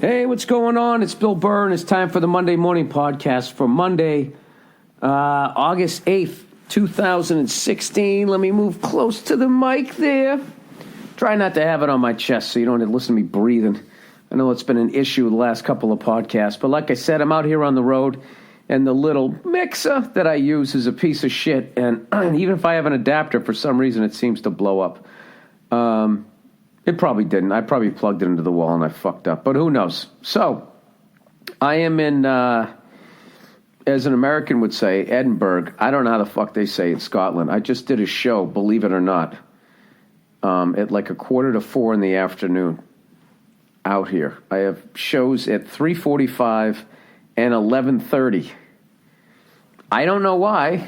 Hey, what's going on? It's Bill Burr, and it's time for the Monday Morning Podcast for Monday, August 8th, 2016. Let me move close to the mic there. Try not to have it on my chest so you don't have to listen to me breathing. I know it's been an issue the last couple of podcasts, but like I said, I'm out here on the road, and the little mixer that I use is a piece of shit, and even if I have an adapter, for some reason it seems to blow up. It probably didn't. I probably plugged it into the wall and I fucked up, but who knows? So, I am in, as an American would say, Edinburgh. I don't know how the fuck they say in Scotland. I just did a show, believe it or not, at like 3:45 in the afternoon out here. I have shows at 3:45 and 11:30. I don't know why.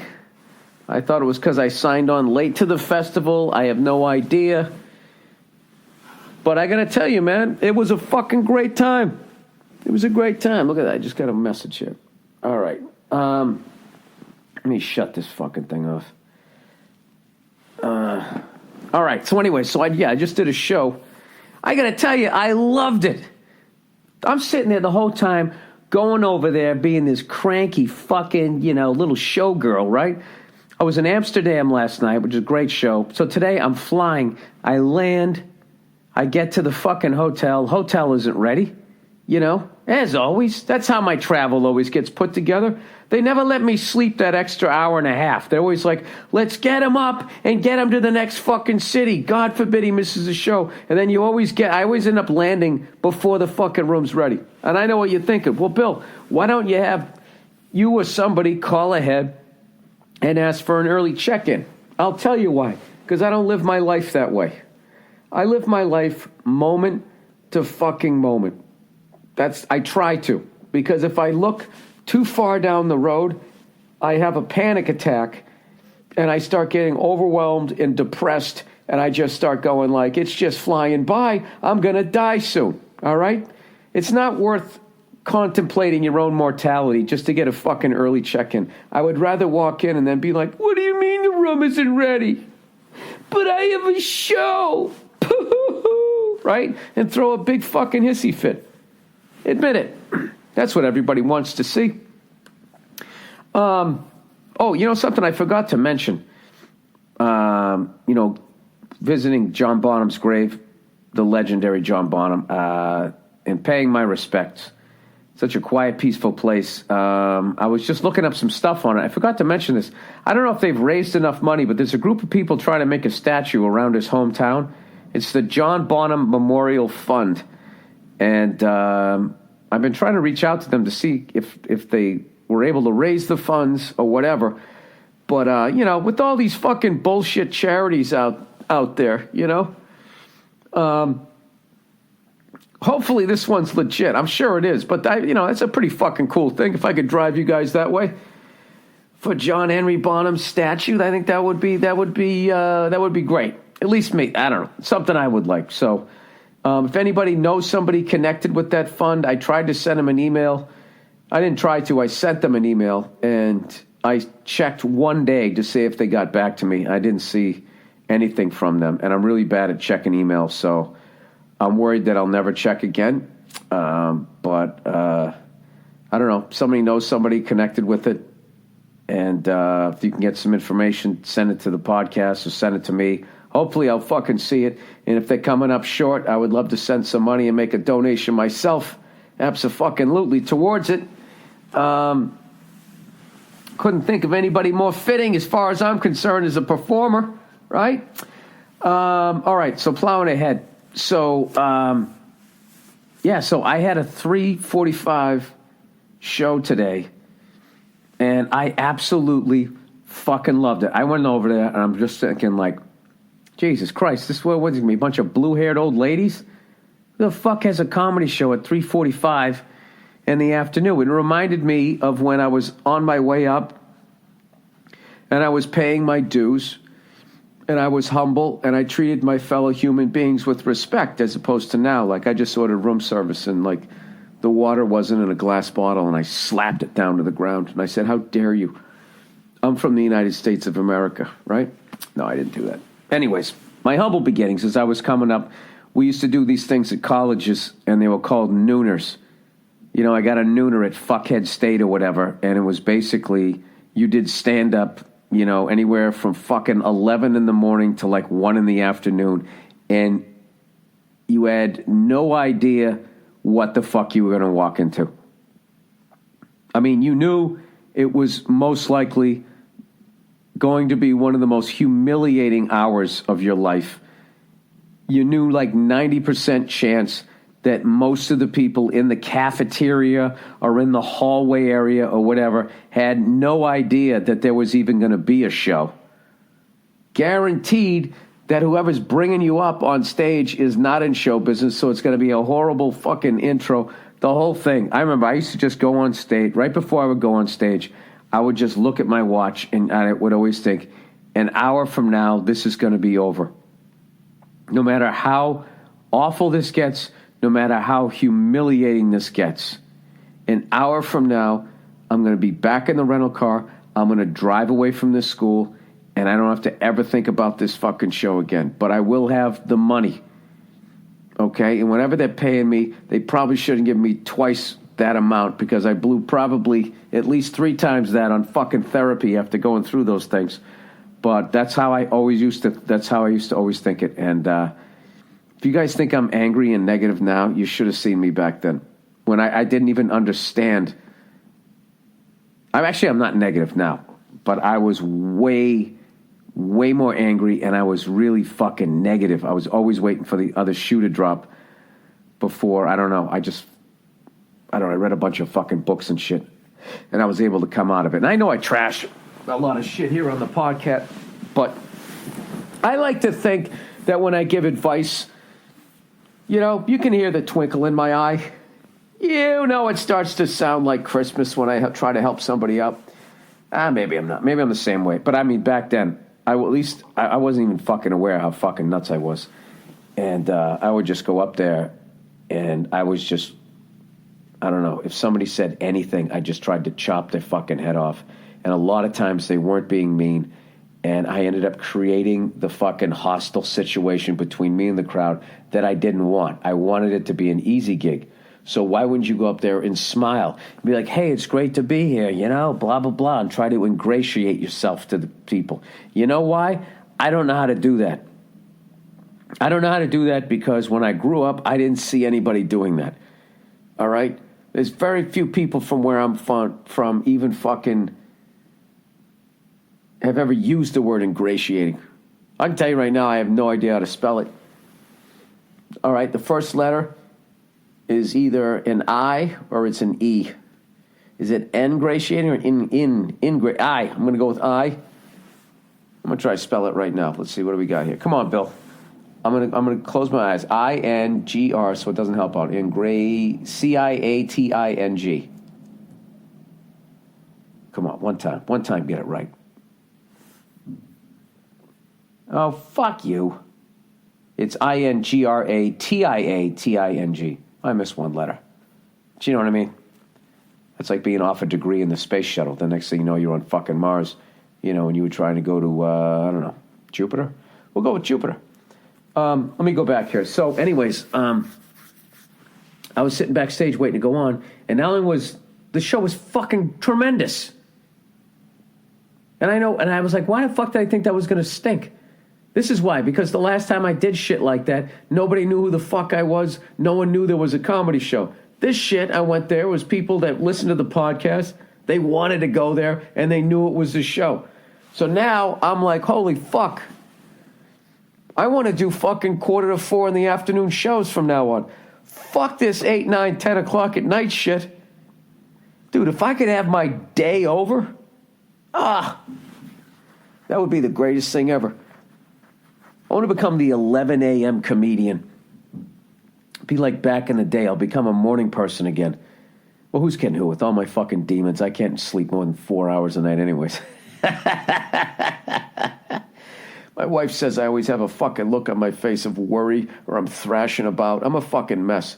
I thought it was because I signed on late to the festival. I have no idea. But I got to tell you, man, it was a fucking great time. It was a great time. Look at that. I just got a message here. All right. Let me shut this fucking thing off. All right. So anyway, I just did a show. I got to tell you, I loved it. I'm sitting there the whole time going over there being this cranky fucking, little showgirl, right? I was in Amsterdam last night, which is a great show. So today I'm flying. I land. I get to the fucking hotel. Hotel isn't ready, as always. That's how my travel always gets put together. They never let me sleep that extra hour and a half. They're always like, let's get him up and get him to the next fucking city. God forbid he misses a show. And then I always end up landing before the fucking room's ready. And I know what you're thinking. Well, Bill, why don't you have you or somebody call ahead and ask for an early check-in? I'll tell you why. Because I don't live my life that way. I live my life moment to fucking moment. I try to. Because if I look too far down the road, I have a panic attack and I start getting overwhelmed and depressed and I just start going like, it's just flying by. I'm going to die soon. All right? It's not worth contemplating your own mortality just to get a fucking early check-in. I would rather walk in and then be like, what do you mean the room isn't ready? But I have a show. Right? And throw a big fucking hissy fit. Admit it. That's what everybody wants to see. Something I forgot to mention. Visiting John Bonham's grave, the legendary John Bonham, and paying my respects. Such a quiet, peaceful place. I was just looking up some stuff on it. I forgot to mention this. I don't know if they've raised enough money, but there's a group of people trying to make a statue around his hometown. It's the John Bonham Memorial Fund. And I've been trying to reach out to them to see if they were able to raise the funds or whatever. But, with all these fucking bullshit charities out there, hopefully this one's legit. I'm sure it is. But, it's a pretty fucking cool thing. If I could drive you guys that way for John Henry Bonham's statue, I think that would be great. At least me. I don't know. Something I would like. So if anybody knows somebody connected with that fund, I tried to send them an email. I didn't try to. I sent them an email, and I checked one day to see if they got back to me. I didn't see anything from them, and I'm really bad at checking emails, so I'm worried that I'll never check again. But I don't know. Somebody knows somebody connected with it, and if you can get some information, send it to the podcast or send it to me. Hopefully I'll fucking see it. And if they're coming up short, I would love to send some money and make a donation myself, abso-fucking-lutely, towards it. Couldn't think of anybody more fitting as far as I'm concerned as a performer, right? All right, so plowing ahead. So, so I had a 3:45 show today, and I absolutely fucking loved it. I went over there, and I'm just thinking like, Jesus Christ, this was going to be a bunch of blue-haired old ladies? Who the fuck has a comedy show at 3:45 in the afternoon? It reminded me of when I was on my way up and I was paying my dues and I was humble and I treated my fellow human beings with respect as opposed to now. Like I just ordered room service and like the water wasn't in a glass bottle and I slapped it down to the ground and I said, how dare you? I'm from the United States of America, right? No, I didn't do that. Anyways, my humble beginnings as I was coming up we used to do these things at colleges, and they were called nooners. You know, I got a nooner at Fuckhead State or whatever, and it was basically, you did stand-up, you know, anywhere from fucking 11 in the morning to like 1 in the afternoon, and you had no idea what the fuck you were going to walk into. I mean, you knew it was most likely going to be one of the most humiliating hours of your life. You knew like 90% chance that most of the people in the cafeteria or in the hallway area or whatever had no idea that there was even going to be a show. Guaranteed that whoever's bringing you up on stage is not in show business, so it's going to be a horrible fucking intro, the whole thing. I remember I used to just go on stage. Right before I would go on stage, I would just look at my watch, and I would always think, an hour from now, this is going to be over. No matter how awful this gets, no matter how humiliating this gets, an hour from now, I'm going to be back in the rental car. I'm going to drive away from this school, and I don't have to ever think about this fucking show again. But I will have the money, okay? And whatever they're paying me, they probably shouldn't give me twice that amount, because I blew probably at least 3 times that on fucking therapy after going through those things. But that's how I used to always think it. And if you guys think I'm angry and negative now, you should have seen me back then when I didn't even understand. I'm not negative now, but I was way more angry, and I was really fucking negative. I was always waiting for the other shoe to drop before, I don't know, I read a bunch of fucking books and shit, and I was able to come out of it. And I know I trash a lot of shit here on the podcast, but I like to think that when I give advice, you know, you can hear the twinkle in my eye. You know, it starts to sound like Christmas when I try to help somebody out. Maybe I'm not. Maybe I'm the same way. But I mean, back then, I wasn't even fucking aware how fucking nuts I was. And I would just go up there, and I was just, I don't know, if somebody said anything, I just tried to chop their fucking head off. And a lot of times they weren't being mean, and I ended up creating the fucking hostile situation between me and the crowd that I didn't want. I wanted it to be an easy gig. So why wouldn't you go up there and smile? And be like, hey, it's great to be here, you know, blah, blah, blah, and try to ingratiate yourself to the people. You know why? I don't know how to do that. I don't know how to do that because when I grew up, I didn't see anybody doing that. All right? There's very few people from where I'm from even fucking have ever used the word ingratiating. I can tell you right now, I have no idea how to spell it. All right, the first letter is either an I or it's an E. Is it ingratiating or I? I'm going to go with I. I'm going to try to spell it right now. Let's see, what do we got here? Come on, Bill. I'm going to close my eyes. I-N-G-R, so it doesn't help out. C-I-A-T-I-N-G. Come on, one time. One time, get it right. Oh, fuck you. It's I-N-G-R-A-T-I-A-T-I-N-G. I missed one letter. Do you know what I mean? It's like being off a degree in the space shuttle. The next thing you know, you're on fucking Mars. You know, and you were trying to go to, I don't know, Jupiter? We'll go with Jupiter. Let me go back here. So, anyways, I was sitting backstage waiting to go on, and the show was fucking tremendous. And I was like, why the fuck did I think that was going to stink? This is why, because the last time I did shit like that, nobody knew who the fuck I was. No one knew there was a comedy show. This shit, I went there, was people that listened to the podcast. They wanted to go there, and they knew it was a show. So now I'm like, holy fuck. I want to do fucking 3:45 in the afternoon shows from now on. Fuck this 8, 9, 10 o'clock at night shit. Dude, if I could have my day over, that would be the greatest thing ever. I want to become the 11 a.m. comedian. Be like back in the day. I'll become a morning person again. Well, who's kidding who? With all my fucking demons, I can't sleep more than 4 hours a night anyways. My wife says I always have a fucking look on my face of worry or I'm thrashing about. I'm a fucking mess.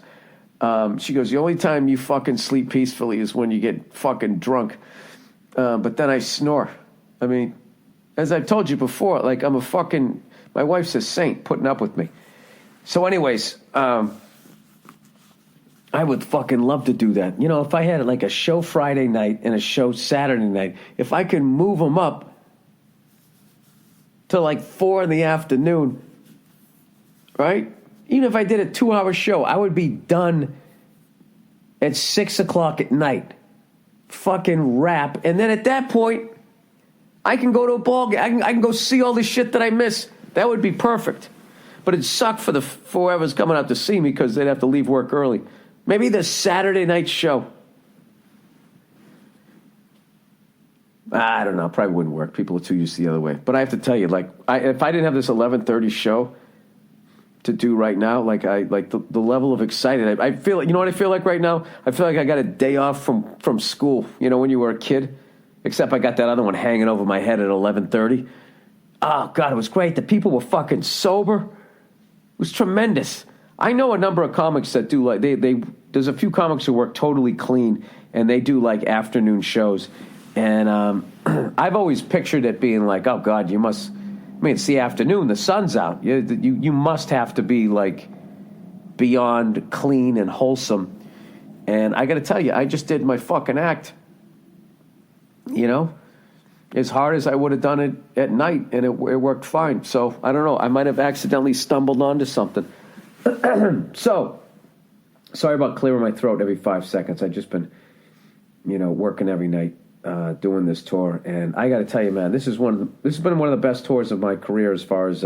She goes, the only time you fucking sleep peacefully is when you get fucking drunk. But then I snore. I mean, as I've told you before, like I'm a fucking, my wife's a saint putting up with me. So anyways, I would fucking love to do that. You know, if I had like a show Friday night and a show Saturday night, if I could move them up to like 4 in the afternoon, right? Even if I did a 2-hour show, I would be done at 6 o'clock at night. Fucking rap. And then at that point, I can go to a ball game. I can go see all the shit that I miss. That would be perfect. But it'd suck for whoever's coming out to see me because they'd have to leave work early. Maybe the Saturday night show. I don't know. Probably wouldn't work. People are too used to the other way. But I have to tell you, like, if I didn't have this 11:30 show to do right now, like the level of excited, I feel like, you know what I feel like right now? I feel like I got a day off from school. You know, when you were a kid. Except I got that other one hanging over my head at 11:30. Oh God, it was great. The people were fucking sober. It was tremendous. I know a number of comics that do like there's a few comics who work totally clean and they do like afternoon shows. And I've always pictured it being like, oh God, you must. I mean, it's the afternoon, the sun's out. You must have to be like beyond clean and wholesome. And I got to tell you, I just did my fucking act. You know, as hard as I would have done it at night, and it worked fine. So I don't know. I might have accidentally stumbled onto something. So sorry about clearing my throat every 5 seconds. I've just been, you know, working every night. Doing this tour, and I got to tell you, man, this has been one of the best tours of my career as far as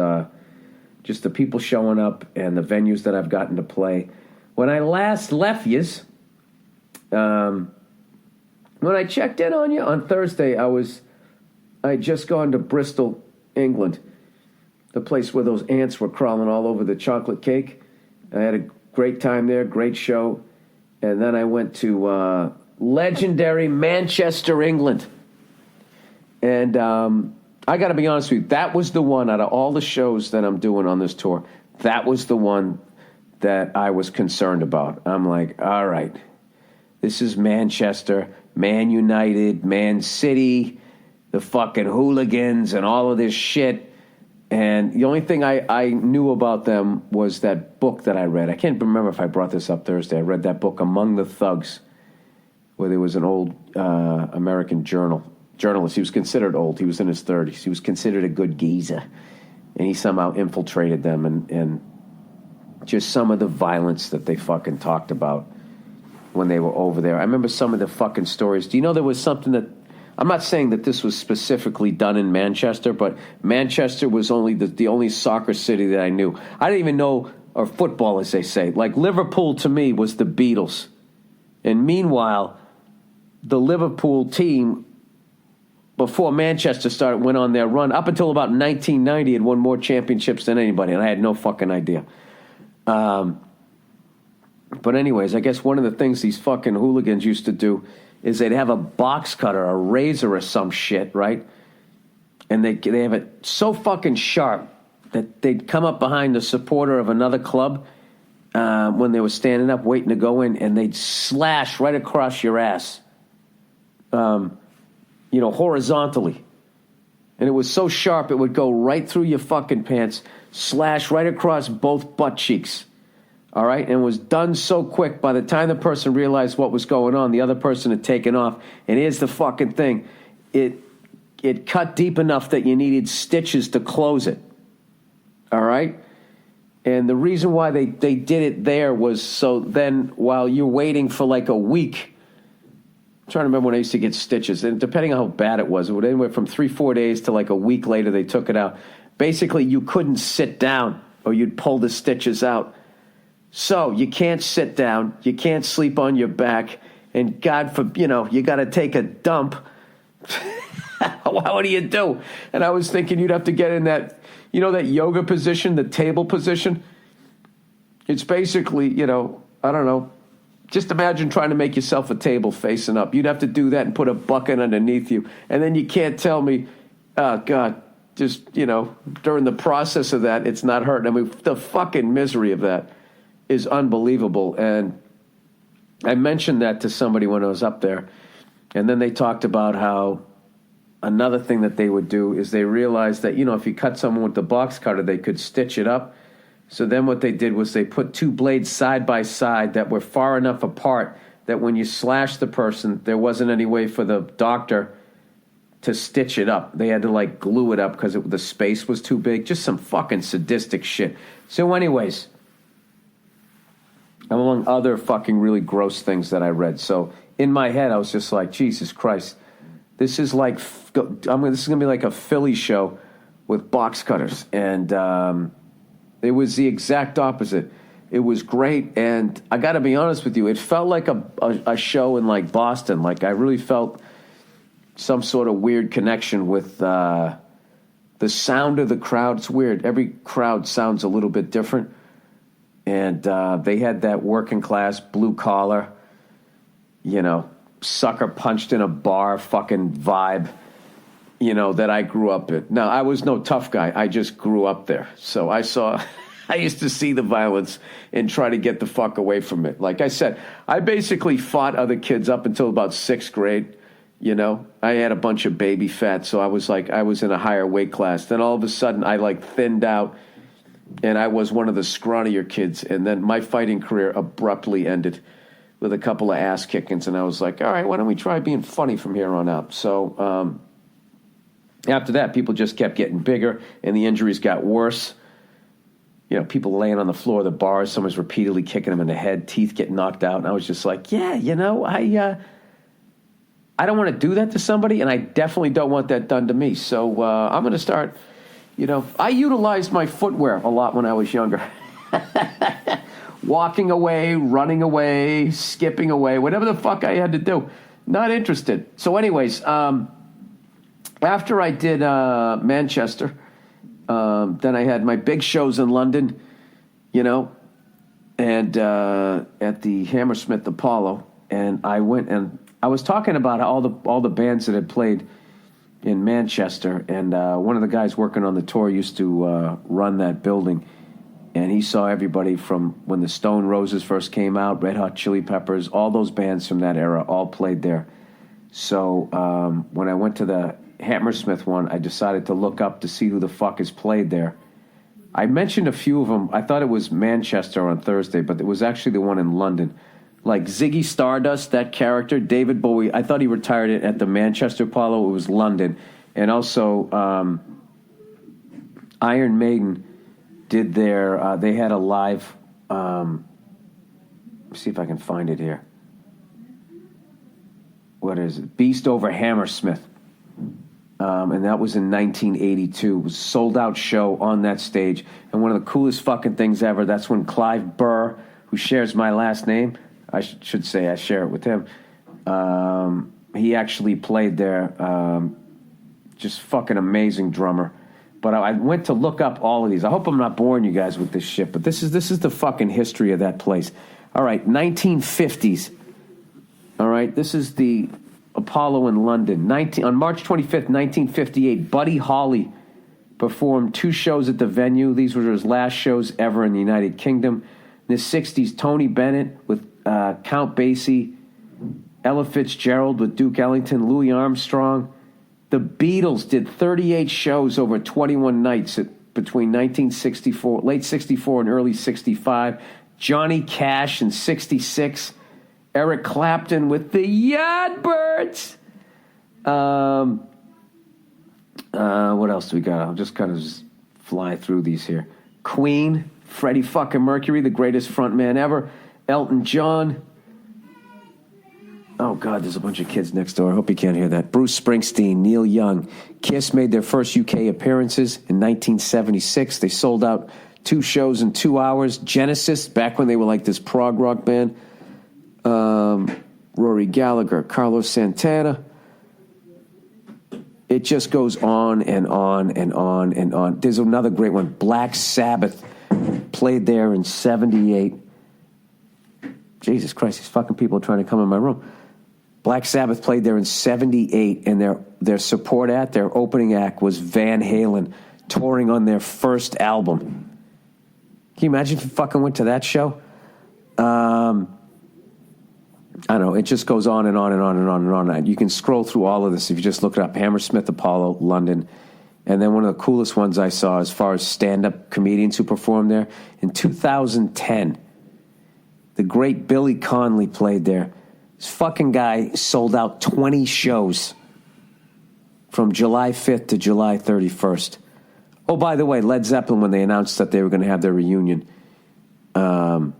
just the people showing up and the venues that I've gotten to play. When I last left yous, when I checked in on you on Thursday, I'd just gone to Bristol, England, the place where those ants were crawling all over the chocolate cake. I had a great time there, great show, and then I went to legendary Manchester, England. And I got to be honest with you, that was the one out of all the shows that I'm doing on this tour, that was the one that I was concerned about. I'm like, all right, this is Manchester, Man United, Man City, the fucking hooligans and all of this shit. And the only thing I knew about them was that book that I read. I can't remember if I brought this up Thursday. I read that book, Among the Thugs, where there was an old American journalist. He was considered old. He was in his 30s. He was considered a good geezer. And he somehow infiltrated them and just some of the violence that they fucking talked about when they were over there. I remember some of the fucking stories. Do you know there was something that... I'm not saying that this was specifically done in Manchester, but Manchester was only the only soccer city that I knew. I didn't even know, or football as they say. Like Liverpool to me was the Beatles. And meanwhile, the Liverpool team, before Manchester went on their run, up until about 1990, had won more championships than anybody, and I had no fucking idea. But anyways, I guess one of the things these fucking hooligans used to do is they'd have a box cutter, a razor or some shit, right? And they have it so fucking sharp that they'd come up behind the supporter of another club when they were standing up waiting to go in, and they'd slash right across your ass. Horizontally. And it was so sharp, it would go right through your fucking pants, slash right across both butt cheeks. All right? And it was done so quick, by the time the person realized what was going on, the other person had taken off. And here's the fucking thing. It cut deep enough that you needed stitches to close it. All right? And the reason why they did it there was so then while you're waiting for like a week... I'm trying to remember when I used to get stitches, and depending on how bad it would anywhere from 3-4 days to like a week later they took it out. Basically, you couldn't sit down or you'd pull the stitches out. So you can't sit down, you can't sleep on your back, and God forbid, you got to take a dump. What do you do? And I was thinking you'd have to get in that, that yoga position, the table position. It's basically, I don't know. Just imagine trying to make yourself a table facing up. You'd have to do that and put a bucket underneath you. And then you can't tell me, oh, God, just, during the process of that, it's not hurting. I mean, the fucking misery of that is unbelievable. And I mentioned that to somebody when I was up there. And then they talked about how another thing that they would do is they realized that, if you cut someone with the box cutter, they could stitch it up. So then what they did was they put two blades side by side that were far enough apart that when you slashed the person, there wasn't any way for the doctor to stitch it up. They had to like glue it up because the space was too big. Just some fucking sadistic shit. So anyways, among other fucking really gross things that I read. So in my head, I was just like, Jesus Christ, this is like, this is going to be like a Philly show with box cutters. And it was the exact opposite. It was great, and I got to be honest with you, it felt like a show in like Boston. Like I really felt some sort of weird connection with the sound of the crowd. It's weird. Every crowd sounds a little bit different, and they had that working class, blue collar, sucker punched in a bar fucking vibe, that I grew up in. Now, I was no tough guy. I just grew up there, so I used to see the violence and try to get the fuck away from it. Like I said, I basically fought other kids up until about 6th grade. I had a bunch of baby fat, so I was in a higher weight class. Then all of a sudden, I like thinned out, and I was one of the scrawnier kids. And then my fighting career abruptly ended with a couple of ass kickings, and I was like, all right, why don't we try being funny from here on out? So after that, people just kept getting bigger, and the injuries got worse. People laying on the floor of the bars, someone's repeatedly kicking them in the head, teeth getting knocked out. And I was just like, I don't want to do that to somebody, and I definitely don't want that done to me. So I'm going to start, I utilized my footwear a lot when I was younger. Walking away, running away, skipping away, whatever the fuck I had to do. Not interested. So anyways, after I did Manchester, then I had my big shows in London, and at the Hammersmith Apollo, and I went and I was talking about all the bands that had played in Manchester, and one of the guys working on the tour used to run that building, and he saw everybody from when the Stone Roses first came out, Red Hot Chili Peppers, all those bands from that era all played there. So when I went to the Hammersmith one, I decided to look up to see who the fuck has played there. I mentioned a few of them. I thought it was Manchester on Thursday, but it was actually the one in London. Like Ziggy Stardust, that character, David Bowie, I thought he retired it at the Manchester Apollo. It was London. And also Iron Maiden did they had a live, see if I can find it here. What is it? Beast over Hammersmith. And that was in 1982. It was a sold-out show on that stage. And one of the coolest fucking things ever, that's when Clive Burr, who shares my last name, I should say I share it with him, he actually played there. Just fucking amazing drummer. But I went to look up all of these. I hope I'm not boring you guys with this shit, but this is the fucking history of that place. All right, 1950s. All right, this is the Apollo in London. On March 25th, 1958, Buddy Holly performed 2 shows at the venue. These were his last shows ever in the United Kingdom. In the 60s, Tony Bennett with Count Basie, Ella Fitzgerald with Duke Ellington, Louis Armstrong. The Beatles did 38 shows over 21 nights between 1964, late 64 and early 65. Johnny Cash in 66. Eric Clapton with the Yardbirds. What else do we got? I'll just kind of fly through these here. Queen, Freddie fucking Mercury, the greatest frontman ever. Elton John. Oh, God, there's a bunch of kids next door. I hope you can't hear that. Bruce Springsteen, Neil Young. Kiss made their first UK appearances in 1976. They sold out 2 shows in 2 hours. Genesis, back when they were like this prog rock band. Rory Gallagher, Carlos Santana. It just goes on and on and on and on. There's another great one. Black Sabbath played there in 78. Jesus Christ, these fucking people are trying to come in my room. Black Sabbath played there in 78, and their support act, their opening act, was Van Halen, touring on their first album. Can you imagine if you fucking went to that show? I don't know. It just goes on and on and on and on and on. You can scroll through all of this if you just look it up. Hammersmith Apollo, London. And then one of the coolest ones I saw as far as stand-up comedians who performed there, in 2010, the great Billy Connolly played there. This fucking guy sold out 20 shows from July 5th to July 31st. Oh, by the way, Led Zeppelin, when they announced that they were going to have their reunion, a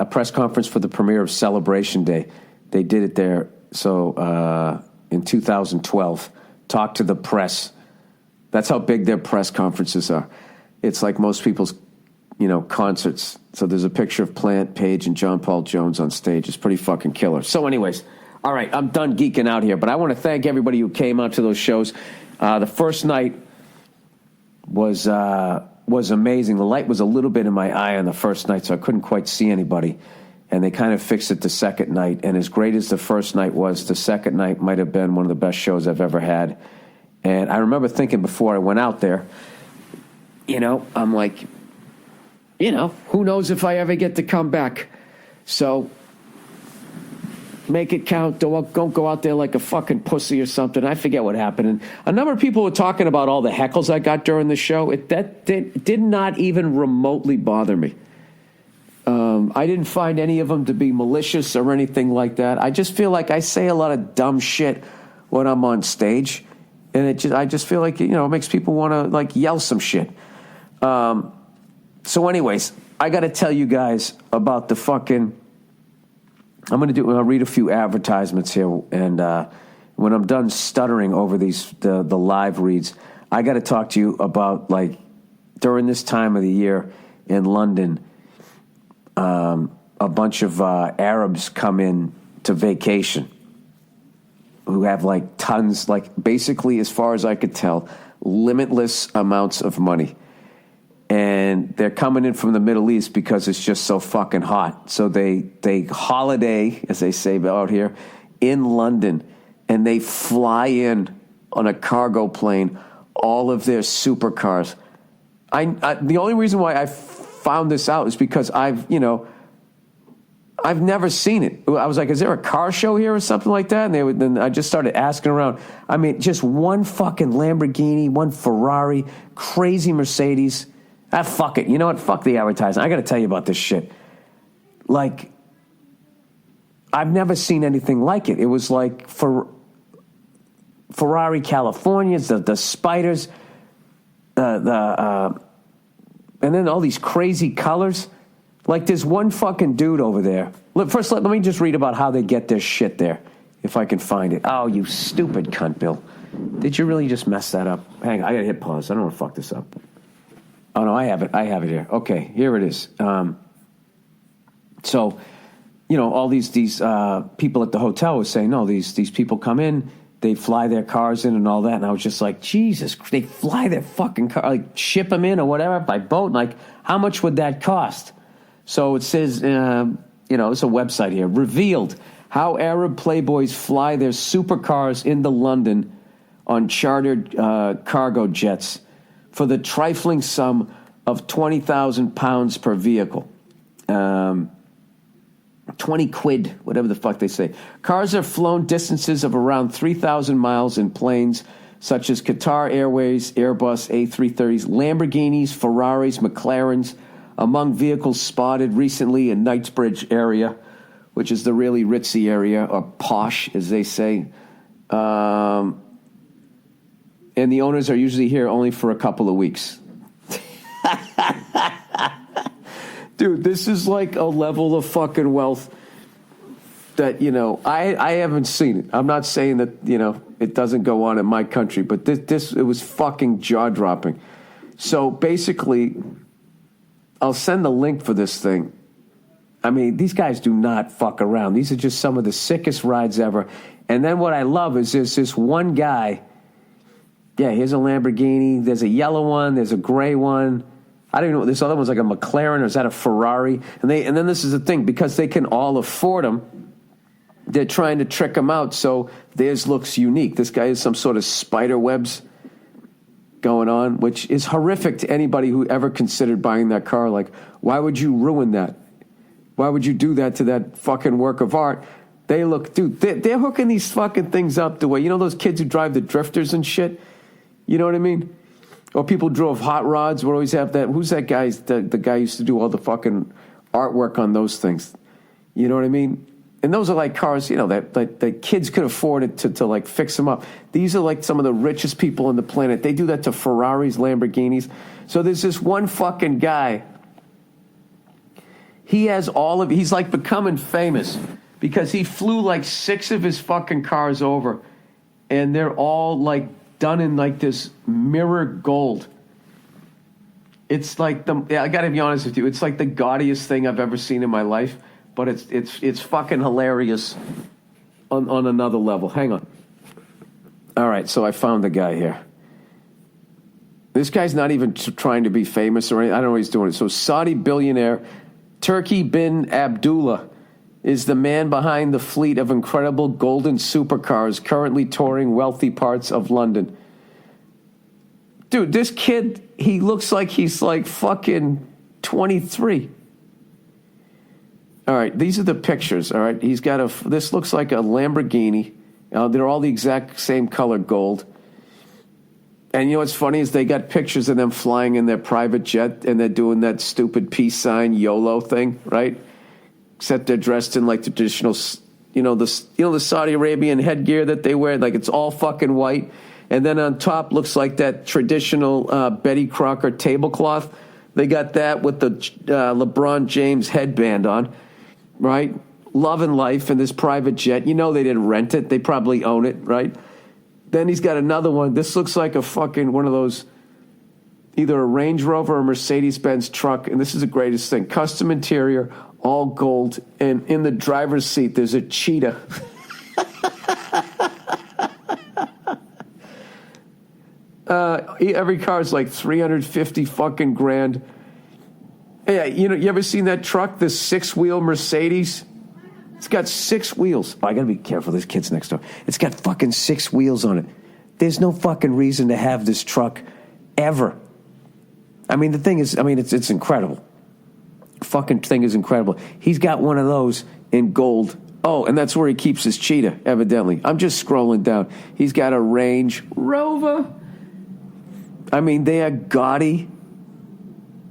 press conference for the premiere of Celebration Day. They did it there. So in 2012, talked to the press. That's how big their press conferences are. It's like most people's, concerts. So there's a picture of Plant, Page, and John Paul Jones on stage. It's pretty fucking killer. So anyways, all right, I'm done geeking out here, but I want to thank everybody who came out to those shows. The first night was amazing. The light was a little bit in my eye on the first night, so I couldn't quite see anybody. And they kind of fixed it the second night. And as great as the first night was, the second night might have been one of the best shows I've ever had. And I remember thinking before I went out there, I'm like, who knows if I ever get to come back. So make it count. Don't go out there like a fucking pussy or something. I forget what happened. And a number of people were talking about all the heckles I got during the show. That did not even remotely bother me. I didn't find any of them to be malicious or anything like that. I just feel like I say a lot of dumb shit when I'm on stage, and I just feel like it makes people want to like yell some shit. So, anyways, I got to tell you guys about the fucking. I'll read a few advertisements here, and when I'm done stuttering over the live reads, I got to talk to you about, like, during this time of the year in London, a bunch of Arabs come in to vacation who have, like, tons, like, basically, as far as I could tell, limitless amounts of money. And they're coming in from the Middle East because it's just so fucking hot. So they holiday, as they say out here, in London, and they fly in on a cargo plane all of their supercars. The only reason why I found this out is because I've never seen it. I was like, is there a car show here or something like that? And then I just started asking around. I mean, just one fucking Lamborghini, one Ferrari, crazy Mercedes. Fuck it. You know what? Fuck the advertising. I got to tell you about this shit. Like, I've never seen anything like it. It was like Ferrari Californias, the Spiders, and then all these crazy colors. Like, there's one fucking dude over there. First, let me just read about how they get their shit there, if I can find it. Oh, you stupid cunt, Bill. Did you really just mess that up? Hang on, I got to hit pause. I don't want to fuck this up. Oh, no, I have it. I have it here. Okay, here it is. So, all these people at the hotel were saying, no, these people come in, they fly their cars in and all that. And I was just like, Jesus, they fly their fucking car, like ship them in or whatever by boat. Like, how much would that cost? So it says, it's a website here. Revealed how Arab playboys fly their supercars into London on chartered cargo jets for the trifling sum of £20,000 per vehicle. 20 quid, whatever the fuck they say. Cars are flown distances of around 3,000 miles in planes such as Qatar Airways, Airbus, A330s, Lamborghinis, Ferraris, McLarens, among vehicles spotted recently in Knightsbridge area, which is the really ritzy area, or posh, as they say. And the owners are usually here only for a couple of weeks. Dude, this is like a level of fucking wealth that, I haven't seen it. I'm not saying that, it doesn't go on in my country, but it was fucking jaw-dropping. So basically, I'll send the link for this thing. I mean, these guys do not fuck around. These are just some of the sickest rides ever. And then what I love is there's this one guy. Yeah, here's a Lamborghini. There's a yellow one. There's a gray one. I don't even know. This other one's like a McLaren, or is that a Ferrari? And then this is the thing, because they can all afford them, they're trying to trick them out so theirs looks unique. This guy has some sort of spider webs going on, which is horrific to anybody who ever considered buying that car. Like, why would you ruin that? Why would you do that to that fucking work of art? They look, dude, they're hooking these fucking things up the way, you know those kids who drive the drifters and shit? You know what I mean? Or people drove hot rods. We always have that. Who's that guy? The guy who used to do all the fucking artwork on those things. You know what I mean? And those are like cars, you know, that kids could afford it to like fix them up. These are like some of the richest people on the planet. They do that to Ferraris, Lamborghinis. So there's this one fucking guy. He has he's like becoming famous because he flew like 6 of his fucking cars over, and they're all like done in like this mirror gold. It's like I gotta be honest with you, it's like the gaudiest thing I've ever seen in my life, but it's fucking hilarious on another level. Hang on. All right, so I found the guy here. This guy's not even trying to be famous or anything. I don't know what he's doing. So Saudi billionaire Turki bin Abdullah is the man behind the fleet of incredible golden supercars currently touring wealthy parts of London. Dude, this kid, he looks like he's like fucking 23. All right, these are the pictures, all right? He's got this looks like a Lamborghini. They're all the exact same color gold. And you know what's funny is they got pictures of them flying in their private jet, and they're doing that stupid peace sign YOLO thing, right? Except they're dressed in like the traditional, the Saudi Arabian headgear that they wear, like it's all fucking white, and then on top looks like that traditional Betty Crocker tablecloth. They got that with the LeBron James headband on, right? Loving life in this private jet. You know they didn't rent it; they probably own it, right? Then he's got another one. This looks like a fucking one of those, either a Range Rover or Mercedes-Benz truck. And this is the greatest thing. Custom interior, all gold. And in the driver's seat, there's a cheetah. Every car is like 350 fucking grand. Yeah, you ever seen that truck, this 6-wheel Mercedes? It's got 6 wheels. Oh, I gotta be careful. This kid's next door. It's got fucking 6 wheels on it. There's no fucking reason to have this truck ever. I mean, the thing is, it's incredible. Fucking thing is incredible. He's got one of those in gold. Oh, and that's where he keeps his cheetah, evidently. I'm just scrolling down. He's got a Range Rover. I mean, they are gaudy.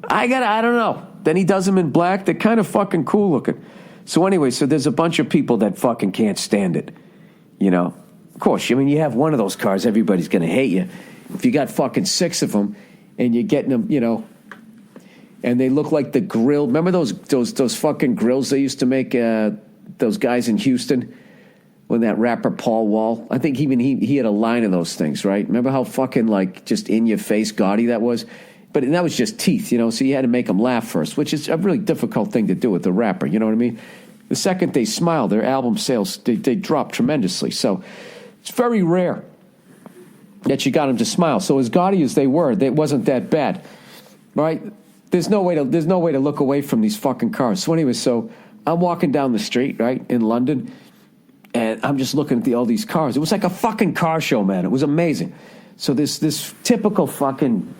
I don't know. Then he does them in black. They're kind of fucking cool looking. So anyway, so there's a bunch of people that fucking can't stand it, you know. Of course, I mean, you have one of those cars, everybody's going to hate you. If you got fucking 6 of them and you're getting them, you know, and they look like the grill. Remember those fucking grills they used to make, those guys in Houston? When that rapper Paul Wall, I think even he had a line of those things, right? Remember how fucking like just in your face gaudy that was? But that was just teeth, you know, so you had to make them laugh first, which is a really difficult thing to do with a rapper, you know what I mean? The second they smile, their album sales, they drop tremendously. So it's very rare that you got them to smile. So as gaudy as they were, it wasn't that bad, right? There's no way to look away from these fucking cars. So anyway, so I'm walking down the street, right, in London, and I'm just looking at all these cars. It was like a fucking car show, man. It was amazing. So this typical fucking,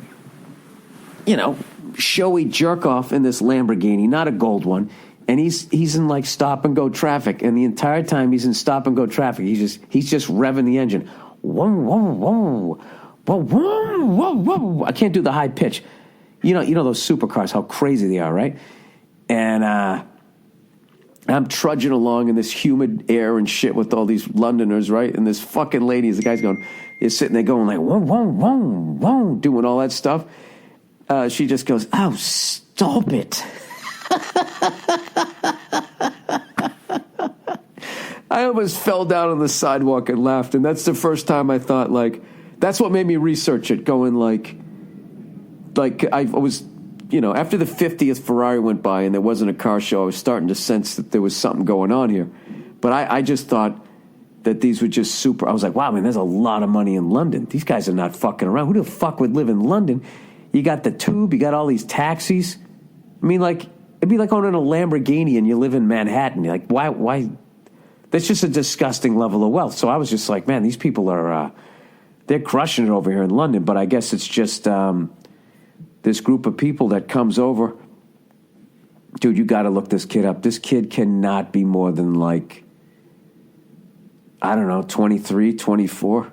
you know, showy jerk off in this Lamborghini, not a gold one, and he's in like stop and go traffic, and the entire time he's in stop and go traffic, he's just revving the engine. Whoa, whoa, whoa, whoa, whoa, whoa, whoa. I can't do the high pitch. You know those supercars, how crazy they are, right? And I'm trudging along in this humid air and shit with all these Londoners, right? And this fucking lady, the guy's is sitting there going like, whoa, whoa, whoa, whoa, doing all that stuff. She just goes, oh, stop it. I almost fell down on the sidewalk and laughed. And that's the first time I thought, like, that's what made me research it, going like I was, you know, after the 50th Ferrari went by and there wasn't a car show, I was starting to sense that there was something going on here. But I just thought that these were just super. I was like, wow, man, there's a lot of money in London. These guys are not fucking around. Who the fuck would live in London? You got the tube, you got all these taxis. I mean, like, it'd be like owning a Lamborghini and you live in Manhattan. You're like, why? That's just a disgusting level of wealth. So I was just like, man, these people are, they're crushing it over here in London. But I guess it's just this group of people that comes over. Dude, you got to look this kid up. This kid cannot be more than like I don't know, 23, 24.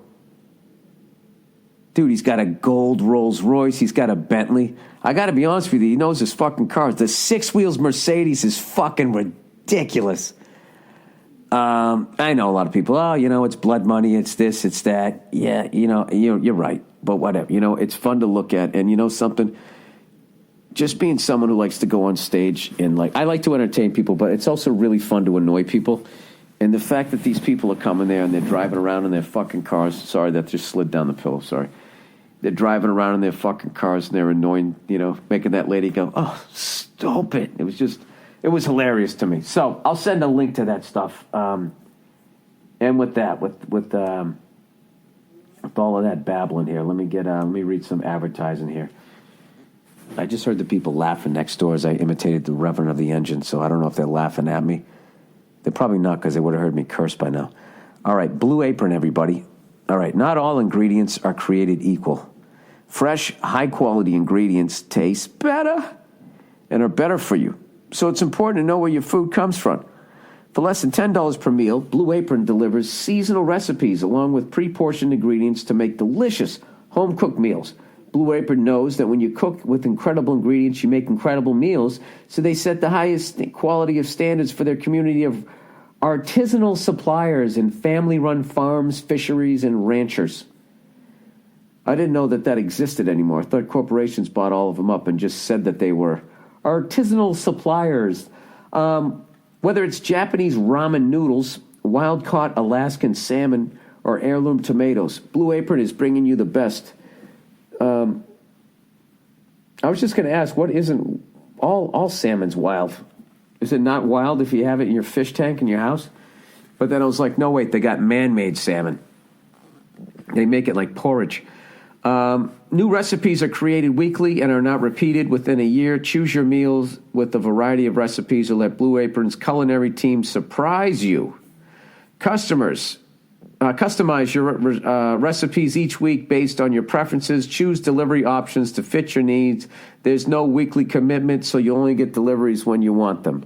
Dude, he's got a gold Rolls Royce. He's got a Bentley. I got to be honest with you, he knows his fucking cars. The 6 wheels Mercedes is fucking ridiculous. I know a lot of people, it's blood money, it's this, it's that. Yeah, you're right. But whatever, it's fun to look at. And something, just being someone who likes to go on stage and I like to entertain people, but it's also really fun to annoy people. And the fact that these people are coming there and they're driving around in their fucking cars. Sorry, that just slid down the pillow. Sorry. They're driving around in their fucking cars and they're annoying, making that lady go, oh, stop it. It was hilarious to me. So I'll send a link to that stuff. And with that, with all of that babbling here, let me read some advertising here. I just heard the people laughing next door as I imitated the Reverend of the Engine, so I don't know if they're laughing at me. They're probably not, because they would have heard me curse by now. All right, Blue Apron, everybody. All right, not all ingredients are created equal. Fresh, high-quality ingredients taste better and are better for you. So it's important to know where your food comes from. For less than $10 per meal, Blue Apron delivers seasonal recipes along with pre-portioned ingredients to make delicious home-cooked meals. Blue Apron knows that when you cook with incredible ingredients, you make incredible meals, so they set the highest quality of standards for their community of artisanal suppliers and family-run farms, fisheries, and ranchers. I didn't know that existed anymore. I thought corporations bought all of them up and just said that they were artisanal suppliers. Whether it's Japanese ramen noodles, wild-caught Alaskan salmon, or heirloom tomatoes, Blue Apron is bringing you the best. I was just going to ask, what isn't all salmon's wild? Is it not wild if you have it in your fish tank in your house? But then I was like, no, wait, they got man-made salmon. They make it like porridge. New recipes are created weekly and are not repeated within a year. Choose your meals with a variety of recipes or let Blue Apron's culinary team surprise you. Customers, customize your recipes each week based on your preferences. Choose delivery options to fit your needs. There's no weekly commitment, so you only get deliveries when you want them.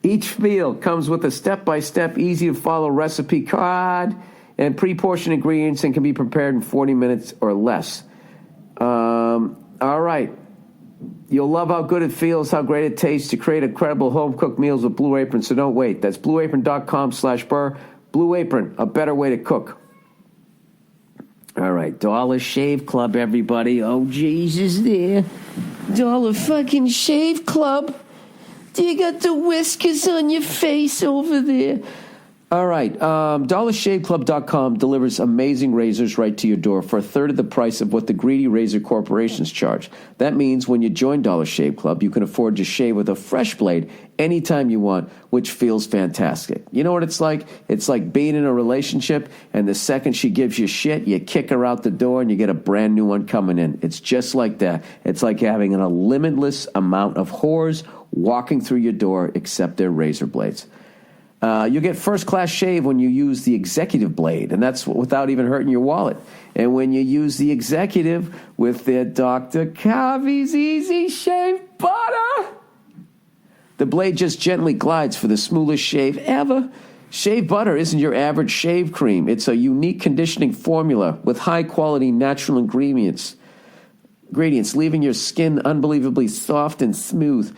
Each meal comes with a step-by-step, easy-to-follow recipe card and pre-portioned ingredients and can be prepared in 40 minutes or less. All right. You'll love how good it feels, how great it tastes to create incredible home-cooked meals with Blue Apron, so don't wait. That's blueapron.com/Burr. Blue Apron, a better way to cook. All right, Dollar Shave Club, everybody. Oh, Jesus, there. Dollar fucking Shave Club. You got the whiskers on your face over there. All right, DollarShaveClub.com delivers amazing razors right to your door for a third of the price of what the greedy razor corporations charge. That means when you join Dollar Shave Club, you can afford to shave with a fresh blade anytime you want, which feels fantastic. You know what it's like? It's like being in a relationship, and the second she gives you shit, you kick her out the door and you get a brand new one coming in. It's just like that. It's like having a limitless amount of whores walking through your door, except their razor blades. You get first-class shave when you use the executive blade, and that's without even hurting your wallet. And when you use the executive with their Dr. Kavi's Easy Shave Butter, the blade just gently glides for the smoothest shave ever. Shave Butter isn't your average shave cream. It's a unique conditioning formula with high-quality natural ingredients, leaving your skin unbelievably soft and smooth.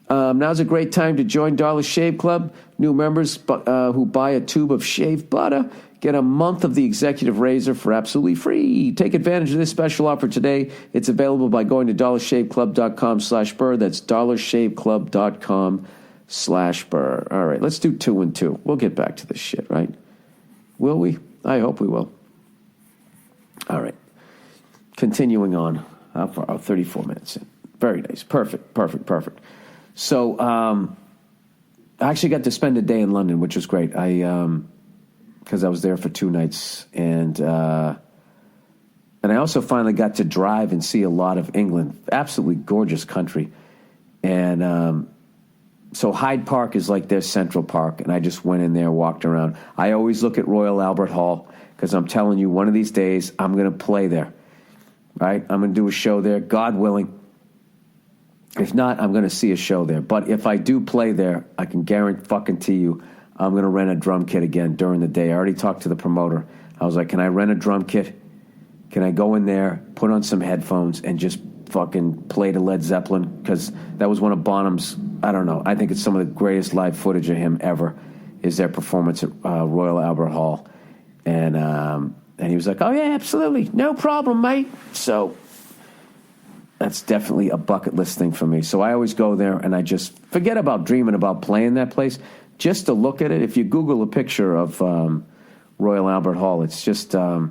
Now's a great time to join Dollar Shave Club. New members who buy a tube of shave butter get a month of the executive razor for absolutely free. Take advantage of this special offer today. It's available by going to dollarshaveclub.com/Burr. That's dollarshaveclub.com/Burr. All right, let's do 2 and 2. We'll get back to this shit, right? Will we? I hope we will. All right. Continuing on. How far? 34 minutes in. Very nice. Perfect. So, I actually got to spend a day in London, which was great. Because I was there for 2 nights, and I also finally got to drive and see a lot of England. Absolutely gorgeous country, and so Hyde Park is like their Central Park, and I just went in there, walked around. I always look at Royal Albert Hall because I'm telling you, one of these days I'm going to play there. Right? I'm going to do a show there, God willing. If not, I'm going to see a show there. But if I do play there, I can guarantee you I'm going to rent a drum kit again during the day. I already talked to the promoter. I was like, can I rent a drum kit? Can I go in there, put on some headphones, and just fucking play the Led Zeppelin? Because that was one of Bonham's, I don't know, I think it's some of the greatest live footage of him ever, is their performance at Royal Albert Hall. And he was like, oh, yeah, absolutely. No problem, mate. So that's definitely a bucket list thing for me. So I always go there, and I just forget about dreaming about playing that place. Just to look at it, if you Google a picture of Royal Albert Hall, it's just, it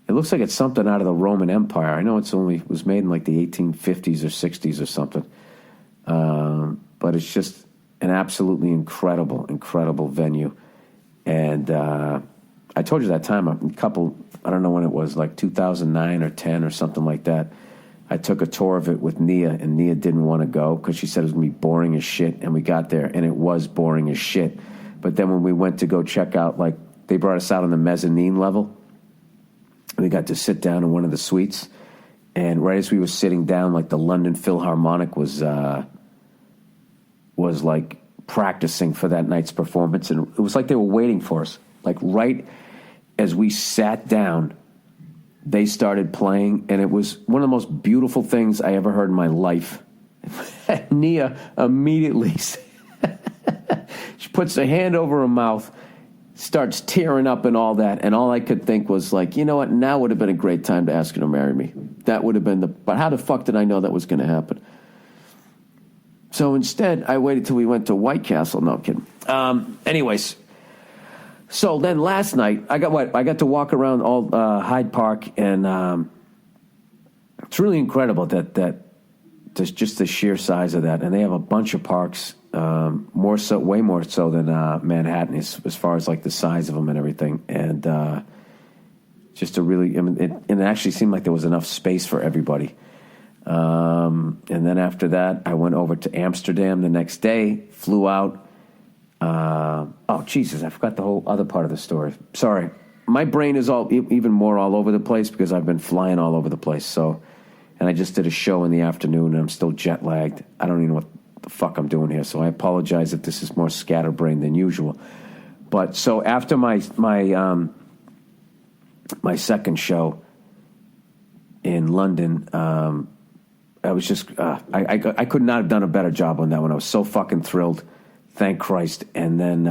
looks like it's something out of the Roman Empire. I know it was made in like the 1850s or 60s or something. But it's just an absolutely incredible, incredible venue. And I told you that time, I don't know when it was, like 2009 or 10 or something like that. I took a tour of it with Nia, and Nia didn't want to go because she said it was going to be boring as shit. And we got there, and it was boring as shit. But then when we went to go check out, like, they brought us out on the mezzanine level. We got to sit down in one of the suites. And right as we were sitting down, like, the London Philharmonic was like practicing for that night's performance. And it was like they were waiting for us. Like, right as we sat down, they started playing, and it was one of the most beautiful things I ever heard in my life. Nia immediately, she puts her hand over her mouth, starts tearing up and all that, and all I could think was like, you know what, now would have been a great time to ask her to marry me. That would have been but how the fuck did I know that was going to happen? So instead, I waited till we went to White Castle. No, I'm kidding. Anyways. So then last night, I got to walk around all Hyde Park, and it's really incredible that just the sheer size of that. And they have a bunch of parks, way more so than Manhattan, as far as like the size of them and everything. And just a really, it actually seemed like there was enough space for everybody. And then after that, I went over to Amsterdam the next day, flew out. Oh, Jesus, I forgot the whole other part of the story. Sorry. My brain is even more all over the place because I've been flying all over the place. So, and I just did a show in the afternoon, and I'm still jet lagged. I don't even know what the fuck I'm doing here. So I apologize if this is more scatterbrained than usual. But so after my second show in London, I was just, I could not have done a better job on that one. I was so fucking thrilled. Thank Christ. And then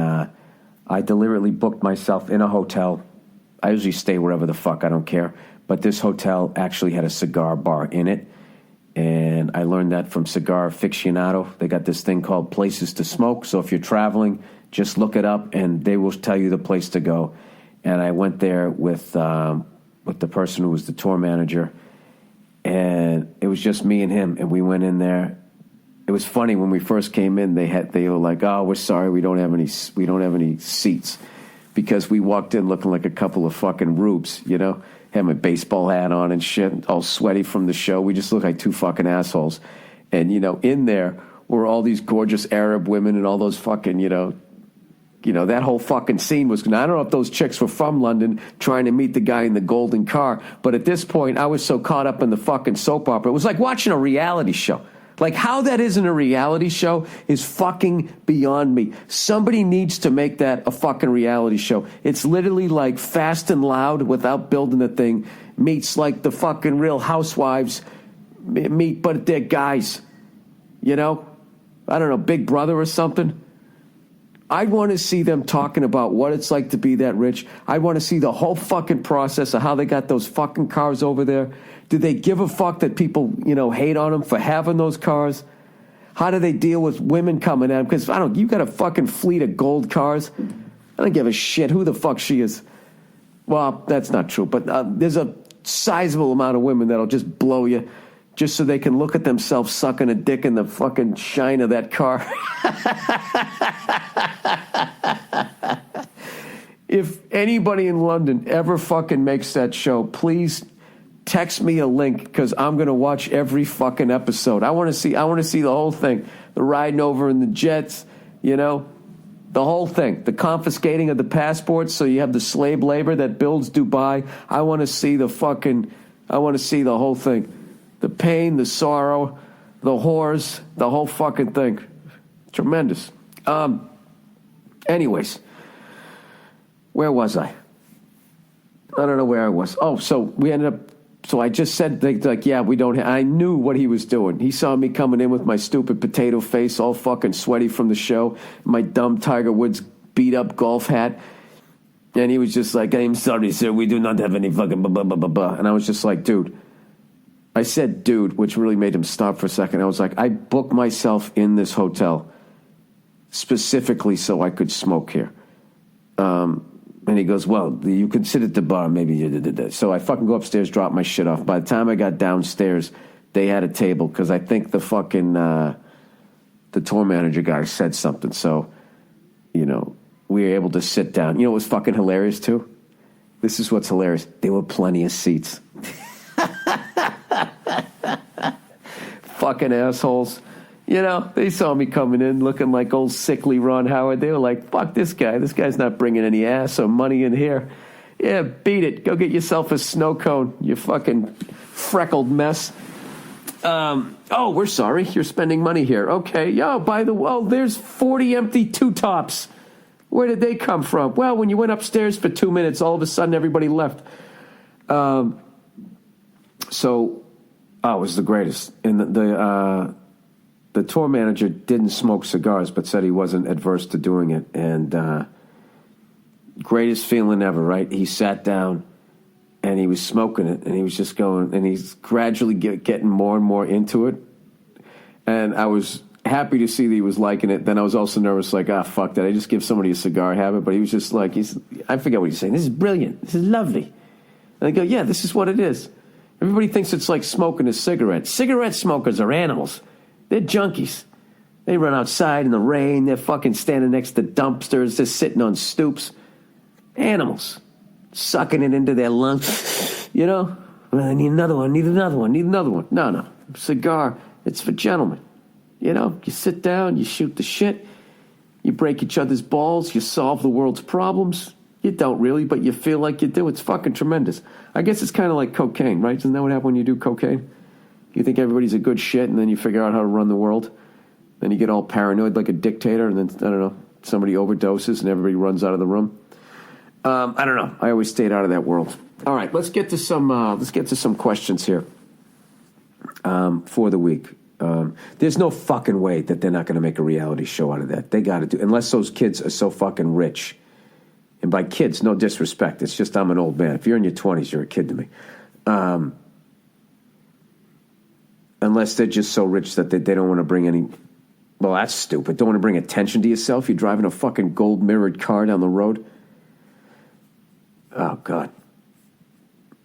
I deliberately booked myself in a hotel. I usually stay wherever the fuck, I don't care. But this hotel actually had a cigar bar in it. And I learned that from Cigar Aficionado. They got this thing called Places to Smoke. So if you're traveling, just look it up, and they will tell you the place to go. And I went there with the person who was the tour manager. And it was just me and him. And we went in there. It was funny when we first came in. They were like, "Oh, we're sorry, we don't have any seats," because we walked in looking like a couple of fucking rubes, you know, had my baseball hat on and shit, all sweaty from the show. We just looked like two fucking assholes, and you know, in there were all these gorgeous Arab women and all those fucking, you know, that whole fucking scene was. Now, I don't know if those chicks were from London trying to meet the guy in the golden car, but at this point, I was so caught up in the fucking soap opera. It was like watching a reality show. Like, how that isn't a reality show is fucking beyond me. Somebody needs to make that a fucking reality show. It's literally like Fast and Loud without building the thing meets like the fucking Real Housewives meet, but they're guys. You know? I don't know, Big Brother or something. I want to see them talking about what it's like to be that rich. I want to see the whole fucking process of how they got those fucking cars over there. Do they give a fuck that people, you know, hate on them for having those cars? How do they deal with women coming at them? Because, you got a fucking fleet of gold cars. I don't give a shit who the fuck she is. Well, that's not true, but there's a sizable amount of women that'll just blow you just so they can look at themselves sucking a dick in the fucking shine of that car. If anybody in London ever fucking makes that show, please text me a link, because I'm going to watch every fucking episode. I want to see the whole thing. The riding over in the jets, you know, the whole thing. The confiscating of the passports so you have the slave labor that builds Dubai. I want to see the whole thing. The pain, the sorrow, the whores, the whole fucking thing. Tremendous. Anyways, where was I? I don't know where I was. Oh, so we ended up. So I just said, like, yeah, we don't. I knew what he was doing. He saw me coming in with my stupid potato face, all fucking sweaty from the show, my dumb Tiger Woods beat up golf hat. And he was just like, I'm sorry, sir, we do not have any fucking blah, blah, blah, blah, blah. And I was just like, dude. I said, dude, which really made him stop for a second. I was like, I booked myself in this hotel specifically so I could smoke here. And he goes, well, you could sit at the bar, maybe you did. So I fucking go upstairs, drop my shit off. By the time I got downstairs, they had a table because I think the fucking, the tour manager guy said something. So, we were able to sit down. You know what was fucking hilarious too? This is what's hilarious. There were plenty of seats. Fucking assholes. They saw me coming in looking like old sickly Ron Howard. They were like, fuck this guy. This guy's not bringing any ass or money in here. Yeah, beat it. Go get yourself a snow cone, you fucking freckled mess. Oh, we're sorry. You're spending money here. Okay. Yo, by the way, there's 40 empty two-tops. Where did they come from? Well, when you went upstairs for 2 minutes, all of a sudden everybody left. It was the greatest. And the tour manager didn't smoke cigars, but said he wasn't adverse to doing it. And greatest feeling ever, right? He sat down and he was smoking it, and he was just going, and he's gradually getting more and more into it. And I was happy to see that he was liking it. Then I was also nervous, like, fuck, did I just give somebody a cigar habit? But he was just like, I forget what he's saying. This is brilliant. This is lovely. And I go, yeah, this is what it is. Everybody thinks it's like smoking a cigarette. Cigarette smokers are animals. They're junkies. They run outside in the rain. They're fucking standing next to dumpsters. They're sitting on stoops. Animals. Sucking it into their lungs. Well, I need another one, need another one, need another one. No. Cigar, it's for gentlemen. You sit down, you shoot the shit. You break each other's balls. You solve the world's problems. You don't really, but you feel like you do. It's fucking tremendous. I guess it's kind of like cocaine, right? Isn't that what happens when you do cocaine? You think everybody's a good shit, and then you figure out how to run the world. Then you get all paranoid like a dictator, and then, I don't know, somebody overdoses and everybody runs out of the room. I don't know. I always stayed out of that world. All right, let's get to some questions here for the week. There's no fucking way that they're not going to make a reality show out of that. They got to do, unless those kids are so fucking rich. And by kids, no disrespect. It's just I'm an old man. If you're in your 20s, you're a kid to me. Unless they're just so rich that they don't want to bring any... Well, that's stupid. Don't want to bring attention to yourself. You're driving a fucking gold-mirrored car down the road. Oh, God.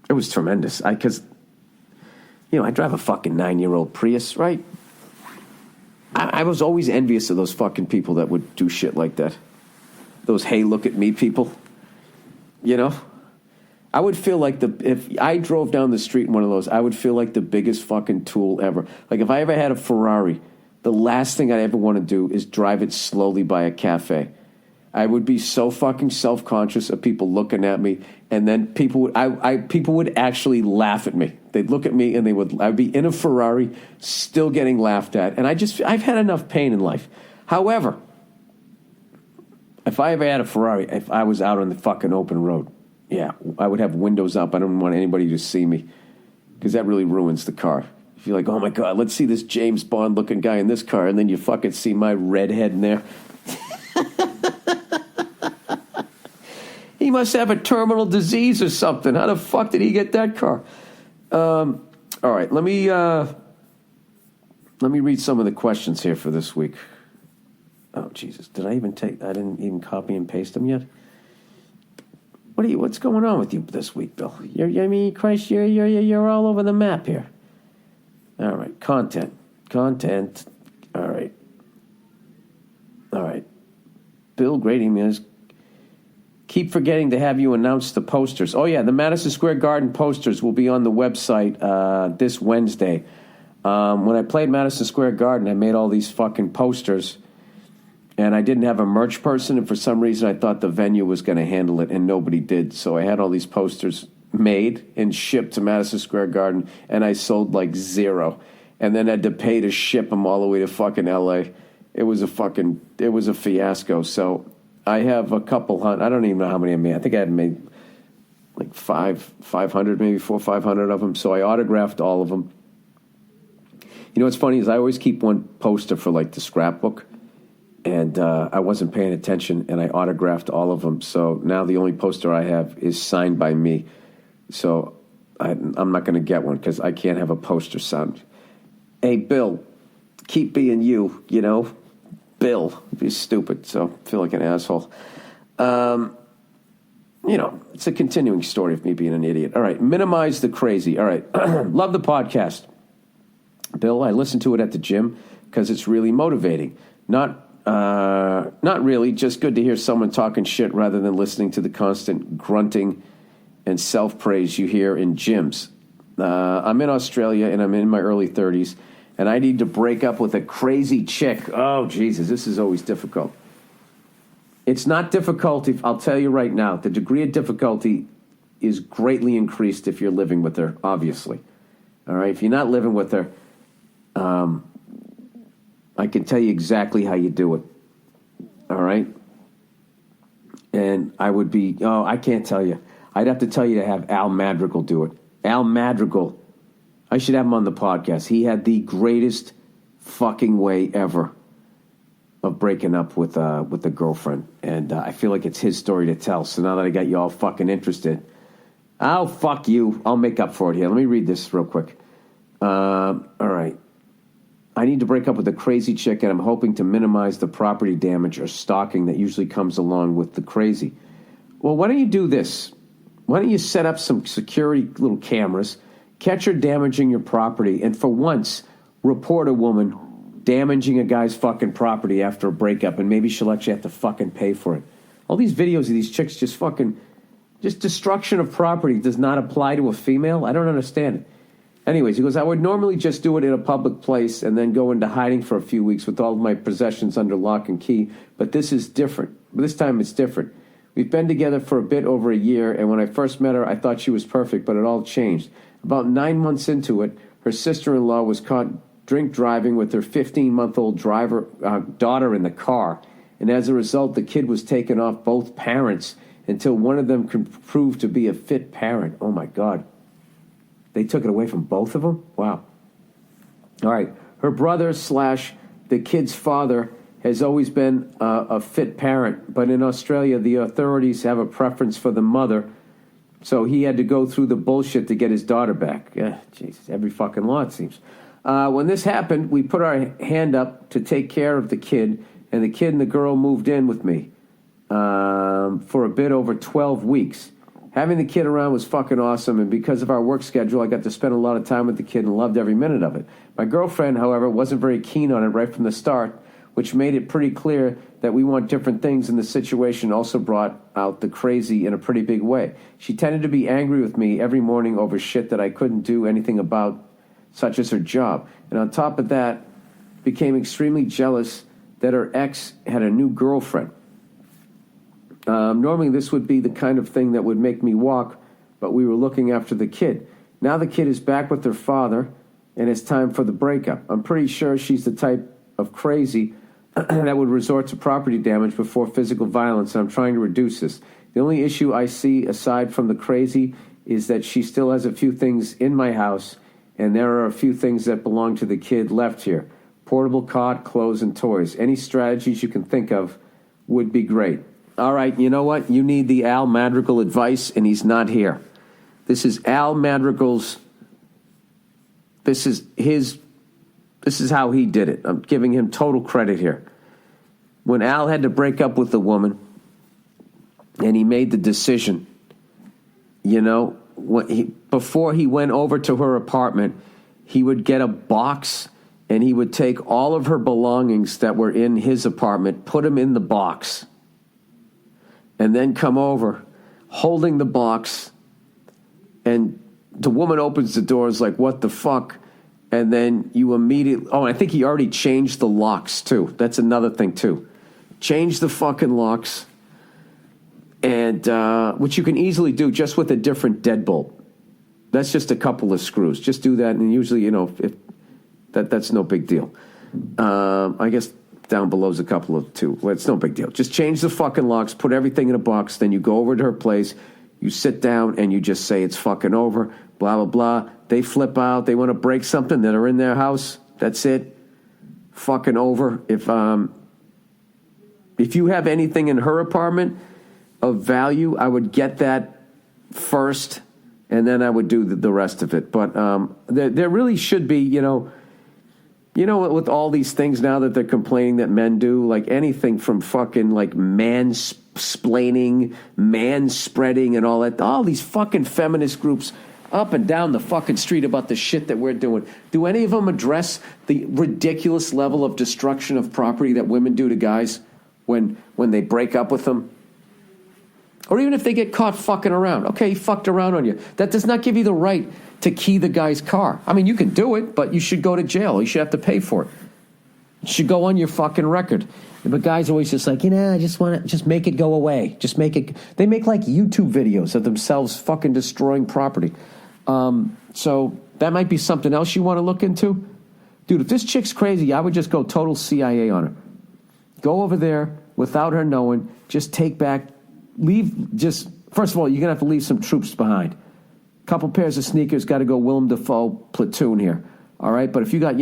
It was tremendous. Because, I drive a fucking 9-year-old Prius, right? I was always envious of those fucking people that would do shit like that. Those hey, look at me people. I would feel like if I drove down the street in one of those, I would feel like the biggest fucking tool ever. Like if I ever had a Ferrari, the last thing I ever want to do is drive it slowly by a cafe. I would be so fucking self-conscious of people looking at me, and then people would actually laugh at me. They'd look at me and I'd be in a Ferrari still getting laughed at. And I've had enough pain in life. However, if I ever had a Ferrari, if I was out on the fucking open road, yeah, I would have windows up. I don't want anybody to see me because that really ruins the car. If you're like, oh my God, let's see this James Bond looking guy in this car, and then you fucking see my redhead in there. He must have a terminal disease or something. How the fuck did he get that car? All right, let me read some of the questions here for this week. Oh Jesus, I didn't even copy and paste them yet. What's going on with you this week, Bill? You're all over the map here. All right, content. All right. Bill Grady is keep forgetting to have you announce the posters. Oh yeah, the Madison Square Garden posters will be on the website this Wednesday. When I played Madison Square Garden, I made all these fucking posters. And I didn't have a merch person, and for some reason I thought the venue was going to handle it, and nobody did. So I had all these posters made and shipped to Madison Square Garden, and I sold like 0. And then had to pay to ship them all the way to fucking L.A. It was a fiasco. So I have a couple hundred. I don't even know how many I made. I think I had made like 500, maybe 400 or 500 of them. So I autographed all of them. You know what's funny is I always keep one poster for like the scrapbook, and I wasn't paying attention, and I autographed all of them. So now the only poster I have is signed by me. So I'm not going to get one because I can't have a poster signed. Hey, Bill, keep being you, you know. Bill, be stupid, so I feel like an asshole. You know, it's a continuing story of me being an idiot. All right, minimize the crazy. All right, love the podcast. Bill, I listen to it at the gym because it's really motivating. Not really, just good to hear someone talking shit rather than listening to the constant grunting and self-praise you hear in gyms. I'm in Australia, and I'm in my early 30s, and I need to break up with a crazy chick. Oh, Jesus, this is always difficult. It's not difficult, I'll tell you right now. The degree of difficulty is greatly increased if you're living with her, obviously. All right, if you're not living with her, I can tell you exactly how you do it. All right? And I would be, I can't tell you. I'd have to tell you to have Al Madrigal do it. Al Madrigal, I should have him on the podcast. He had the greatest fucking way ever of breaking up with a girlfriend. And I feel like it's his story to tell. So now that I got you all fucking interested, oh, fuck you. I'll make up for it here. Let me read this real quick. All right. I need to break up with a crazy chick, and I'm hoping to minimize the property damage or stalking that usually comes along with the crazy. Well, why don't you do this? Why don't you set up some security little cameras, catch her damaging your property, and for once, report a woman damaging a guy's fucking property after a breakup, and maybe she'll actually have to fucking pay for it. All these videos of these chicks just destruction of property does not apply to a female? I don't understand it. Anyways, he goes, I would normally just do it in a public place and then go into hiding for a few weeks with all of my possessions under lock and key, but this is different. This time it's different. We've been together for a bit over a year, and when I first met her, I thought she was perfect, but it all changed. About 9 months into it, her sister-in-law was caught drink driving with her 15-month-old daughter in the car, and as a result, the kid was taken off both parents until one of them could prove to be a fit parent. Oh, my God. They took it away from both of them? Wow. All right. Her brother / the kid's father has always been a fit parent, but in Australia, the authorities have a preference for the mother, so he had to go through the bullshit to get his daughter back. Yeah, Jesus, every fucking law, it seems. When this happened, we put our hand up to take care of the kid, and the kid and the girl moved in with me for a bit over 12 weeks. Having the kid around was fucking awesome, and because of our work schedule, I got to spend a lot of time with the kid and loved every minute of it. My girlfriend, however, wasn't very keen on it right from the start, which made it pretty clear that we want different things, and the situation also brought out the crazy in a pretty big way. She tended to be angry with me every morning over shit that I couldn't do anything about, such as her job. And on top of that, became extremely jealous that her ex had a new girlfriend. Normally this would be the kind of thing that would make me walk, but we were looking after the kid. Now the kid is back with her father, and it's time for the breakup. I'm pretty sure she's the type of crazy that would resort to property damage before physical violence, and I'm trying to reduce this. The only issue I see, aside from the crazy, is that she still has a few things in my house, and there are a few things that belong to the kid left here. Portable cot, clothes, and toys. Any strategies you can think of would be great. All right, you know what? You need the Al Madrigal advice, and he's not here. This is Al Madrigal's. This is how he did it. I'm giving him total credit here. When Al had to break up with the woman, and he made the decision, before he went over to her apartment, he would get a box, and he would take all of her belongings that were in his apartment, put them in the box, and then come over holding the box, and the woman opens the door, is like, what the fuck? And then you immediately, I think he already changed the locks too. That's another thing too. Change the fucking locks, and which you can easily do just with a different deadbolt. That's just a couple of screws. Just do that, and usually, if that's no big deal. I guess down below is a couple of two. Well, it's no big deal. Just change the fucking locks, put everything in a box, then you go over to her place, you sit down, and you just say it's fucking over, blah, blah, blah. They flip out. They want to break something that are in their house. That's it. Fucking over. If you have anything in her apartment of value, I would get that first, and then I would do the rest of it. But there really should be, you know, with all these things now that they're complaining that men do, like anything from fucking like mansplaining, manspreading, and all that. All these fucking feminist groups up and down the fucking street about the shit that we're doing. Do any of them address the ridiculous level of destruction of property that women do to guys when they break up with them? Or even if they get caught fucking around. Okay, he fucked around on you. That does not give you the right to key the guy's car. I mean, you can do it, but you should go to jail. You should have to pay for it. It should go on your fucking record. But guys always just like, I just want to just make it go away. Just make it. They make like YouTube videos of themselves fucking destroying property. So that might be something else you want to look into. Dude, if this chick's crazy, I would just go total CIA on her. Go over there without her knowing. Just take back. First of all, you're going to have to leave some troops behind. Couple pairs of sneakers, got to go Willem Dafoe platoon here. All right, but if you got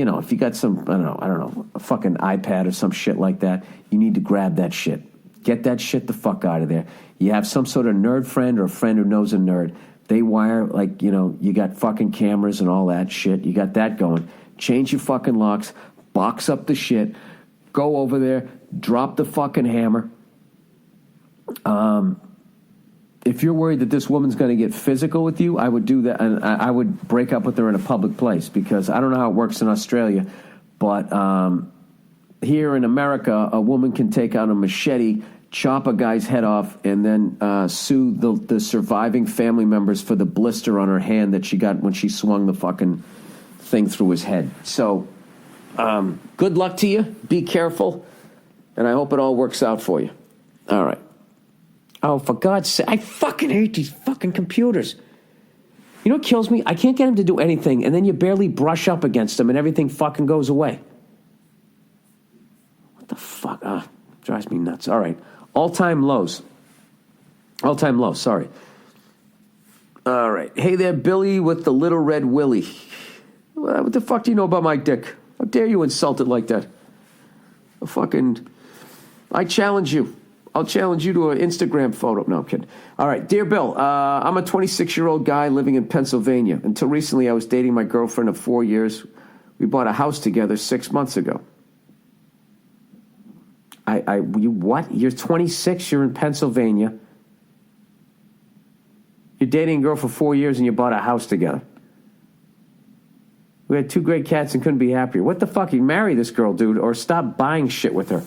some, I don't know, a fucking iPad or some shit like that, you need to grab that shit. Get that shit the fuck out of there. You have some sort of nerd friend or a friend who knows a nerd. They wire, like, you got fucking cameras and all that shit. You got that going. Change your fucking locks, box up the shit, go over there, drop the fucking hammer. If you're worried that this woman's going to get physical with you, I would do that, and I would break up with her in a public place, because I don't know how it works in Australia, but here in America, a woman can take out a machete, chop a guy's head off, and then sue the surviving family members for the blister on her hand that she got when she swung the fucking thing through his head. So, good luck to you. Be careful, and I hope it all works out for you. All right. Oh, for God's sake, I fucking hate these fucking computers. You know what kills me? I can't get them to do anything, and then you barely brush up against them, and everything fucking goes away. What the fuck? Drives me nuts. All right. All-time lows. All-time lows, sorry. All right. Hey there, Billy with the little red willy. What the fuck do you know about my dick? How dare you insult it like that? I challenge you. I'll challenge you to an Instagram photo. No, I'm kidding. All right. Dear Bill, I'm a 26-year-old guy living in Pennsylvania. Until recently, I was dating my girlfriend of 4 years. We bought a house together 6 months ago. You what? You're 26, you're in Pennsylvania. You're dating a girl for 4 years and you bought a house together. We had 2 great cats and couldn't be happier. What the fuck? You marry this girl, dude, or stop buying shit with her.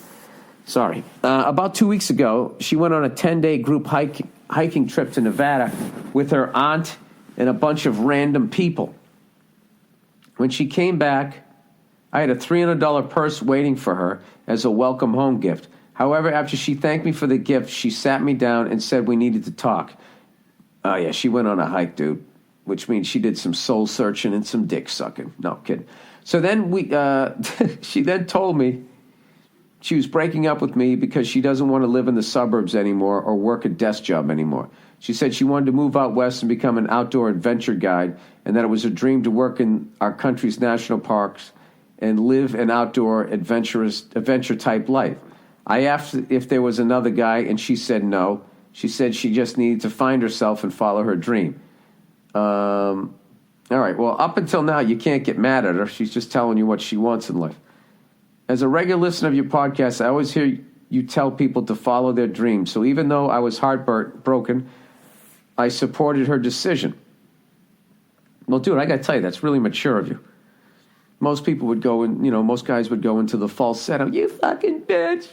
Sorry. About 2 weeks ago, she went on a 10-day group hiking trip to Nevada with her aunt and a bunch of random people. When she came back, I had a $300 purse waiting for her as a welcome home gift. However, after she thanked me for the gift, she sat me down and said we needed to talk. Oh, yeah, she went on a hike, dude, which means she did some soul searching and some dick sucking. No, kidding. So then she then told me she was breaking up with me because she doesn't want to live in the suburbs anymore or work a desk job anymore. She said she wanted to move out west and become an outdoor adventure guide, and that it was her dream to work in our country's national parks and live an outdoor adventure-type life. I asked if there was another guy, and she said no. She said she just needed to find herself and follow her dream. All right, well, up until now, you can't get mad at her. She's just telling you what she wants in life. As a regular listener of your podcast, I always hear you tell people to follow their dreams. So even though I was heartbroken, I supported her decision. Well, dude, I got to tell you, that's really mature of you. Most people would go in, most guys would go into the falsetto, you fucking bitch.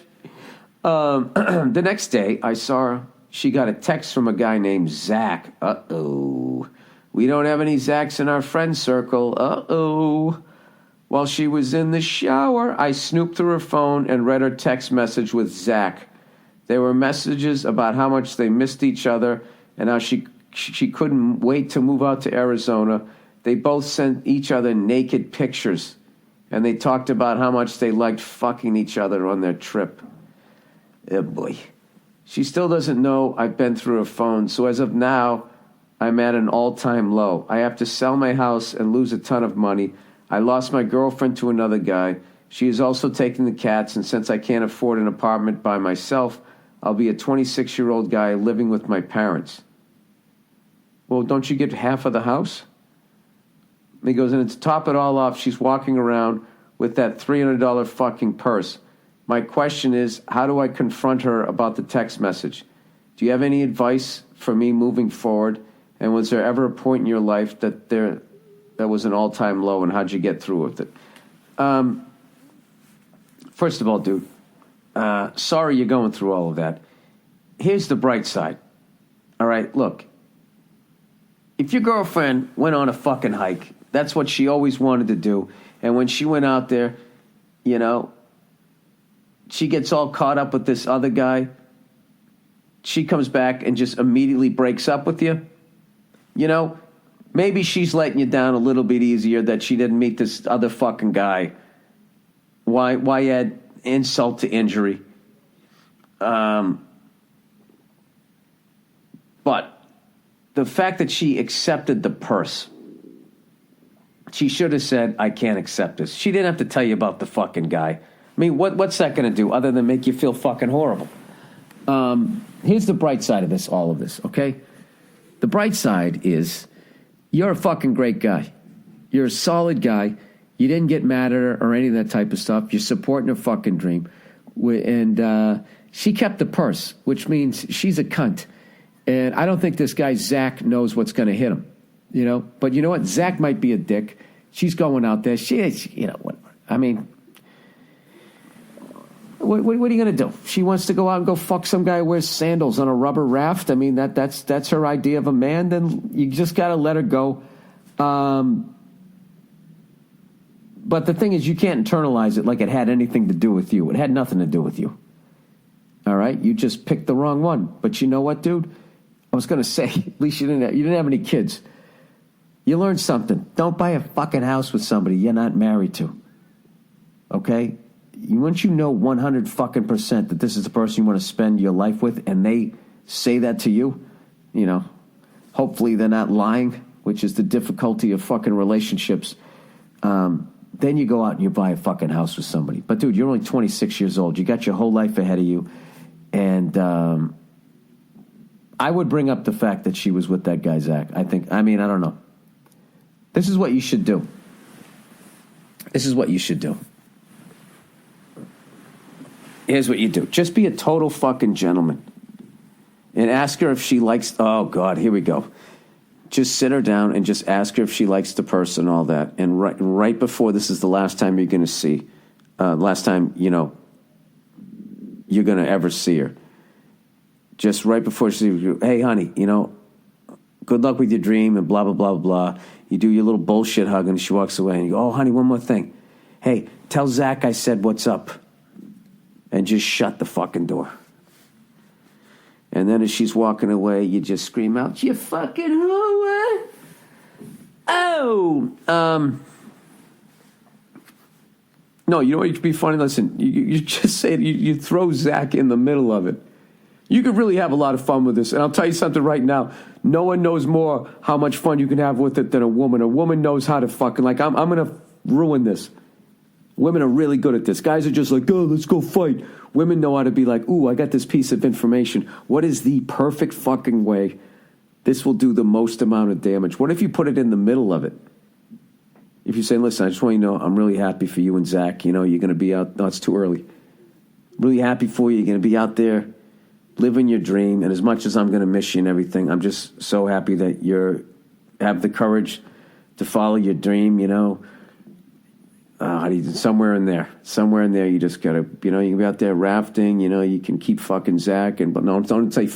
The next day, I saw her. She got a text from a guy named Zach. Uh-oh. We don't have any Zachs in our friend circle. Uh-oh. While she was in the shower, I snooped through her phone and read her text message with Zach. There were messages about how much they missed each other and how she couldn't wait to move out to Arizona. They both sent each other naked pictures and they talked about how much they liked fucking each other on their trip. Oh boy. She still doesn't know I've been through her phone, so as of now, I'm at an all-time low. I have to sell my house and lose a ton of money. I lost my girlfriend to another guy. She is also taking the cats, and since I can't afford an apartment by myself, I'll be a 26-year-old guy living with my parents. Well, don't you get half of the house? And he goes, and to top it all off, she's walking around with that $300 fucking purse. My question is, how do I confront her about the text message? Do you have any advice for me moving forward? And was there ever a point in your life that was an all-time low, and how'd you get through with it? First of all, dude, sorry you're going through all of that. Here's the bright side. All right, look. If your girlfriend went on a fucking hike, that's what she always wanted to do. And when she went out there, you know, she gets all caught up with this other guy. She comes back and just immediately breaks up with you. You know, maybe she's letting you down a little bit easier that she didn't meet this other fucking guy. Why add insult to injury? But the fact that she accepted the purse, she should have said, I can't accept this. She didn't have to tell you about the fucking guy. I mean, what's that going to do other than make you feel fucking horrible? Here's the bright side of this, all of this, okay? The bright side is you're a fucking great guy. You're a solid guy. You didn't get mad at her or any of that type of stuff. You're supporting her fucking dream. And she kept the purse, which means she's a cunt. And I don't think this guy, Zach, knows what's going to hit him. You know? But you know what? Zach might be a dick. She's going out there. You know, what? I mean, what are you going to do? She wants to go out and go fuck some guy who wears sandals on a rubber raft. I mean, that's her idea of a man. Then you just got to let her go. But the thing is, you can't internalize it like it had anything to do with you. It had nothing to do with you. All right? You just picked the wrong one. But you know what, dude? I was going to say, at least you didn't have any kids. You learned something. Don't buy a fucking house with somebody you're not married to. Okay? Once you know 100 fucking % that this is the person you want to spend your life with, and they say that to you, you know, hopefully they're not lying, which is the difficulty of fucking relationships. Then you go out and you buy a fucking house with somebody. But, dude, you're only 26 years old. You got your whole life ahead of you. And I would bring up the fact that she was with that guy, Zach. I don't know. This is what you should do. Here's what you do. Just be a total fucking gentleman. And ask her if she likes... Oh, God, here we go. Just sit her down and just ask her if she likes the purse and all that. And right before this is the last time you're going to see... last time, you know, you're going to ever see her. Just right before she... Hey, honey, you know, good luck with your dream and blah, blah, blah, blah. You do your little bullshit hug and she walks away. And you go, oh, honey, one more thing. Hey, tell Zach I said what's up. And just shut the fucking door. And then as she's walking away, you just scream out, you fucking whore. Oh. No, you know what would be funny? Listen, you just say it. You throw Zach in the middle of it. You could really have a lot of fun with this. And I'll tell you something right now. No one knows more how much fun you can have with it than a woman. A woman knows how to fucking, like, I'm going to ruin this. Women are really good at this. Guys are just like, oh, let's go fight. Women know how to be like, ooh, I got this piece of information. What is the perfect fucking way this will do the most amount of damage? What if you put it in the middle of it? If you say, listen, I just want you to know I'm really happy for you and Zach. You know, you're going to be out. No, it's too early. Really happy for you. You're going to be out there living your dream. And as much as I'm going to miss you and everything, I'm just so happy that you have the courage to follow your dream, you know. Somewhere in there, you just gotta, you know, you can be out there rafting, you know, you can keep fucking Zach, but no, don't say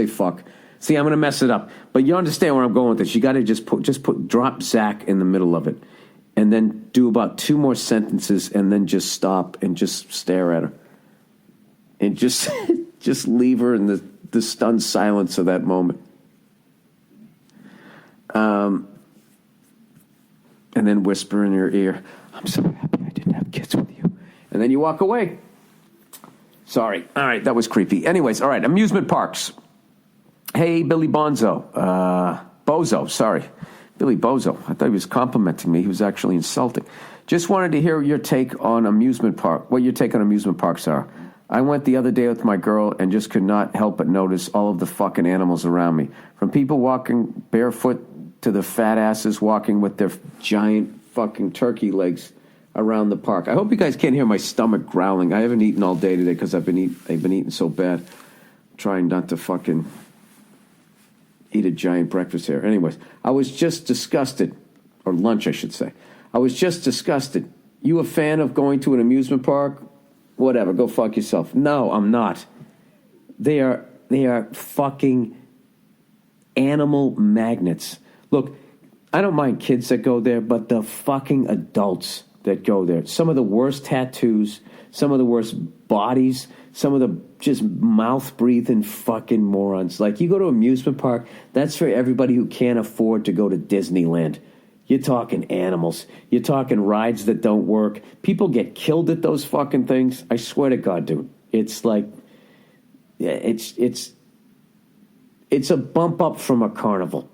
fuck. See, I'm gonna mess it up, but you understand where I'm going with this. You gotta drop Zach in the middle of it, and then do about 2 more sentences, and then just stop and just stare at her, and just just leave her in the stunned silence of that moment. And then whisper in her ear, I'm so happy I didn't gets with you. And then you walk away. Sorry. All right, that was creepy. Anyways, all right, amusement parks. Hey, Billy Bozo, sorry. Billy Bozo. I thought he was complimenting me. He was actually insulting. Just wanted to hear your take on amusement park, what your take on amusement parks are. I went the other day with my girl and just could not help but notice all of the fucking animals around me. From people walking barefoot to the fat asses walking with their giant fucking turkey legs around the park. I hope you guys can't hear my stomach growling. I haven't eaten all day today because I've been eating so bad. Trying not to fucking eat a giant breakfast here. Anyways, I was just disgusted, or lunch I should say. I was just disgusted. You a fan of going to an amusement park? Whatever, go fuck yourself. No, I'm not. They are fucking animal magnets. Look, I don't mind kids that go there, but the fucking adults that go there. Some of the worst tattoos, some of the worst bodies, some of the just mouth-breathing fucking morons. Like, you go to an amusement park, that's for everybody who can't afford to go to Disneyland. You're talking animals. You're talking rides that don't work. People get killed at those fucking things. I swear to God, dude. It's like, yeah, it's a bump up from a carnival.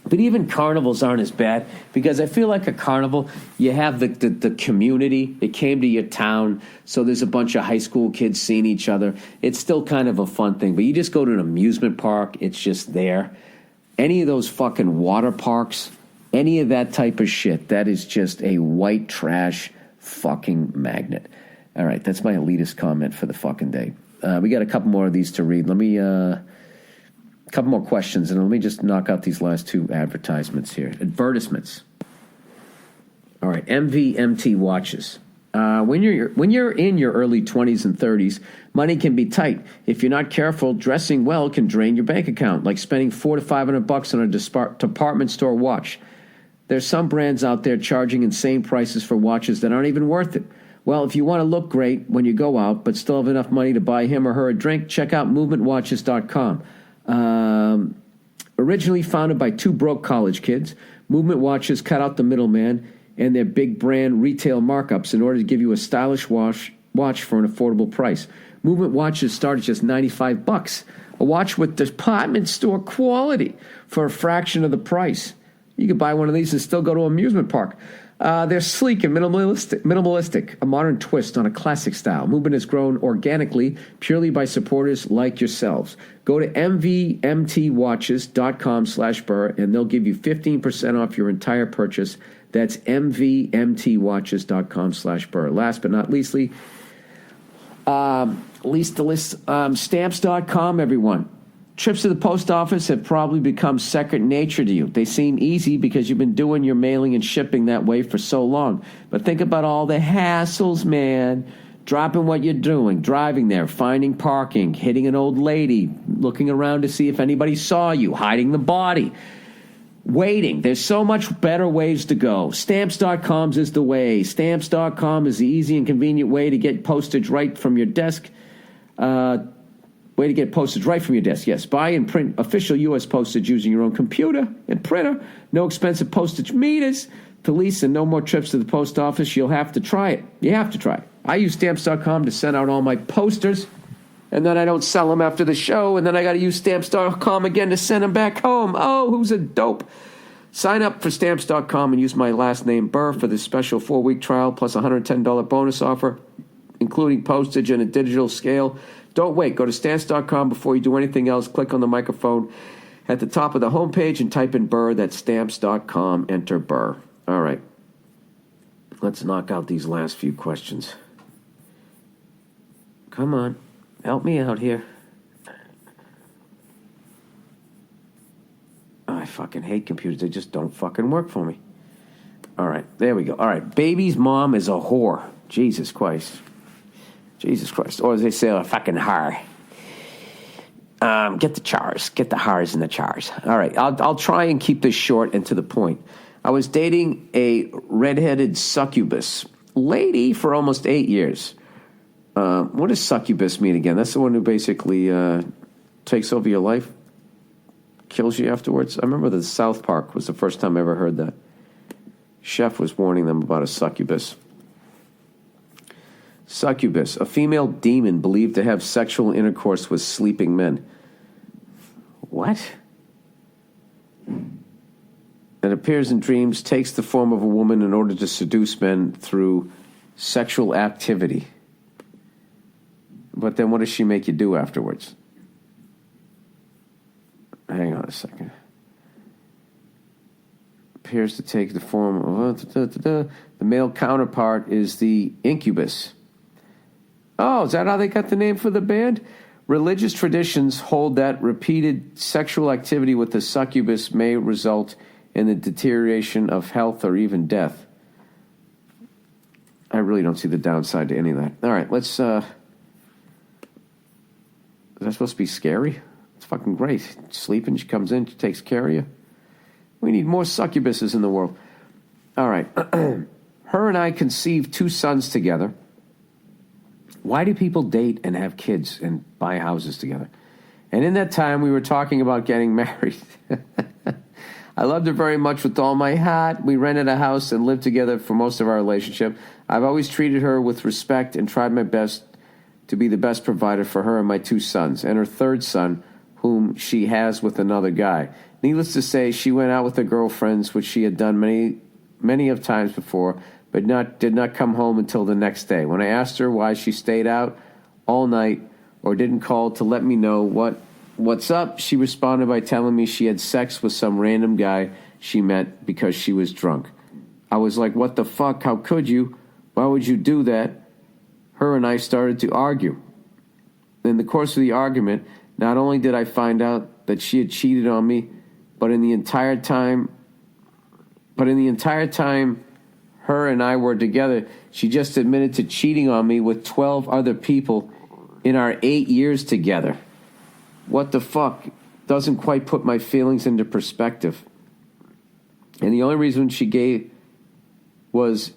But even carnivals aren't as bad, because I feel like a carnival, you have the community. It came to your town, so there's a bunch of high school kids seeing each other. It's still kind of a fun thing. But you just go to an amusement park, it's just there. Any of those fucking water parks, any of that type of shit, that is just a white trash fucking magnet. All right, that's my elitist comment for the fucking day. We got a couple more of these to read. Let me... a couple more questions, and let me just knock out these last two advertisements here. Advertisements. All right, MVMT watches. When you're in your early 20s and 30s, money can be tight. If you're not careful, dressing well can drain your bank account, like spending $400 to $500 on a department store watch. There's some brands out there charging insane prices for watches that aren't even worth it. Well, if you want to look great when you go out, but still have enough money to buy him or her a drink, check out movementwatches.com. Originally founded by two broke college kids, Movement Watches cut out the middleman and their big brand retail markups in order to give you a stylish watch for an affordable price. Movement Watches start at just $95. A watch with department store quality for a fraction of the price. You could buy one of these and still go to an amusement park. They're sleek and minimalistic, a modern twist on a classic style. Movement has grown organically, purely by supporters like yourselves. Go to mvmtwatches.com/Burr, and they'll give you 15% off your entire purchase. That's mvmtwatches.com/Burr. Last but not leastly, stamps.com, everyone. Trips to the post office have probably become second nature to you. They seem easy because you've been doing your mailing and shipping that way for so long. But think about all the hassles, man. Dropping what you're doing, driving there, finding parking, hitting an old lady, looking around to see if anybody saw you, hiding the body, waiting. There's so much better ways to go. Stamps.com is the way. Stamps.com is the easy and convenient way to get postage right from your desk. Yes. Buy and print official U.S. postage using your own computer and printer. No expensive postage meters to lease, and no more trips to the post office. You'll have to try it. You have to try it. I use Stamps.com to send out all my posters, and then I don't sell them after the show, and then I got to use Stamps.com again to send them back home. Oh, who's a dope? Sign up for Stamps.com and use my last name, Burr, for this special 4-week trial plus a $110 bonus offer, including postage and a digital scale. Don't wait. Go to Stamps.com before you do anything else. Click on the microphone at the top of the homepage and type in Burr. That's Stamps.com. Enter Burr. All right. Let's knock out these last few questions. Come on. Help me out here. Oh, I fucking hate computers. They just don't fucking work for me. All right. There we go. All right. Baby's mom is a whore. Jesus Christ. Jesus Christ. Or as they say, a fucking har. Get the chars. Get the hars and the chars. All right. I'll try and keep this short and to the point. I was dating a redheaded succubus lady for almost 8 years. What does succubus mean again? That's the one who basically takes over your life, kills you afterwards. I remember the South Park was the first time I ever heard that. Chef was warning them about a succubus. Succubus, a female demon believed to have sexual intercourse with sleeping men. What? It appears in dreams, takes the form of a woman in order to seduce men through sexual activity. But then what does she make you do afterwards? Hang on a second. Appears to take the form of... The male counterpart is the incubus. Oh, is that how they got the name for the band? Religious traditions hold that repeated sexual activity with the succubus may result in the deterioration of health or even death. I really don't see the downside to any of that. All right, let's... Is that supposed to be scary? It's fucking great. Sleeping, she comes in, she takes care of you. We need more succubuses in the world. All right. Her and I conceived 2 sons together. Why do people date and have kids and buy houses together? And in that time, we were talking about getting married. I loved her very much with all my heart. We rented a house and lived together for most of our relationship. I've always treated her with respect and tried my best to be the best provider for her and my 2 sons, and her 3rd son, whom she has with another guy. Needless to say, she went out with her girlfriends, which she had done many of times before, but did not come home until the next day. When I asked her why she stayed out all night or didn't call to let me know what's up, she responded by telling me she had sex with some random guy she met because she was drunk. I was like, what the fuck? How could you? Why would you do that? Her and I started to argue. In the course of the argument, not only did I find out that she had cheated on me, but in the entire time her and I were together, she just admitted to cheating on me with 12 other people in our 8 years together. What the fuck? Doesn't quite put my feelings into perspective. And the only reason she gave was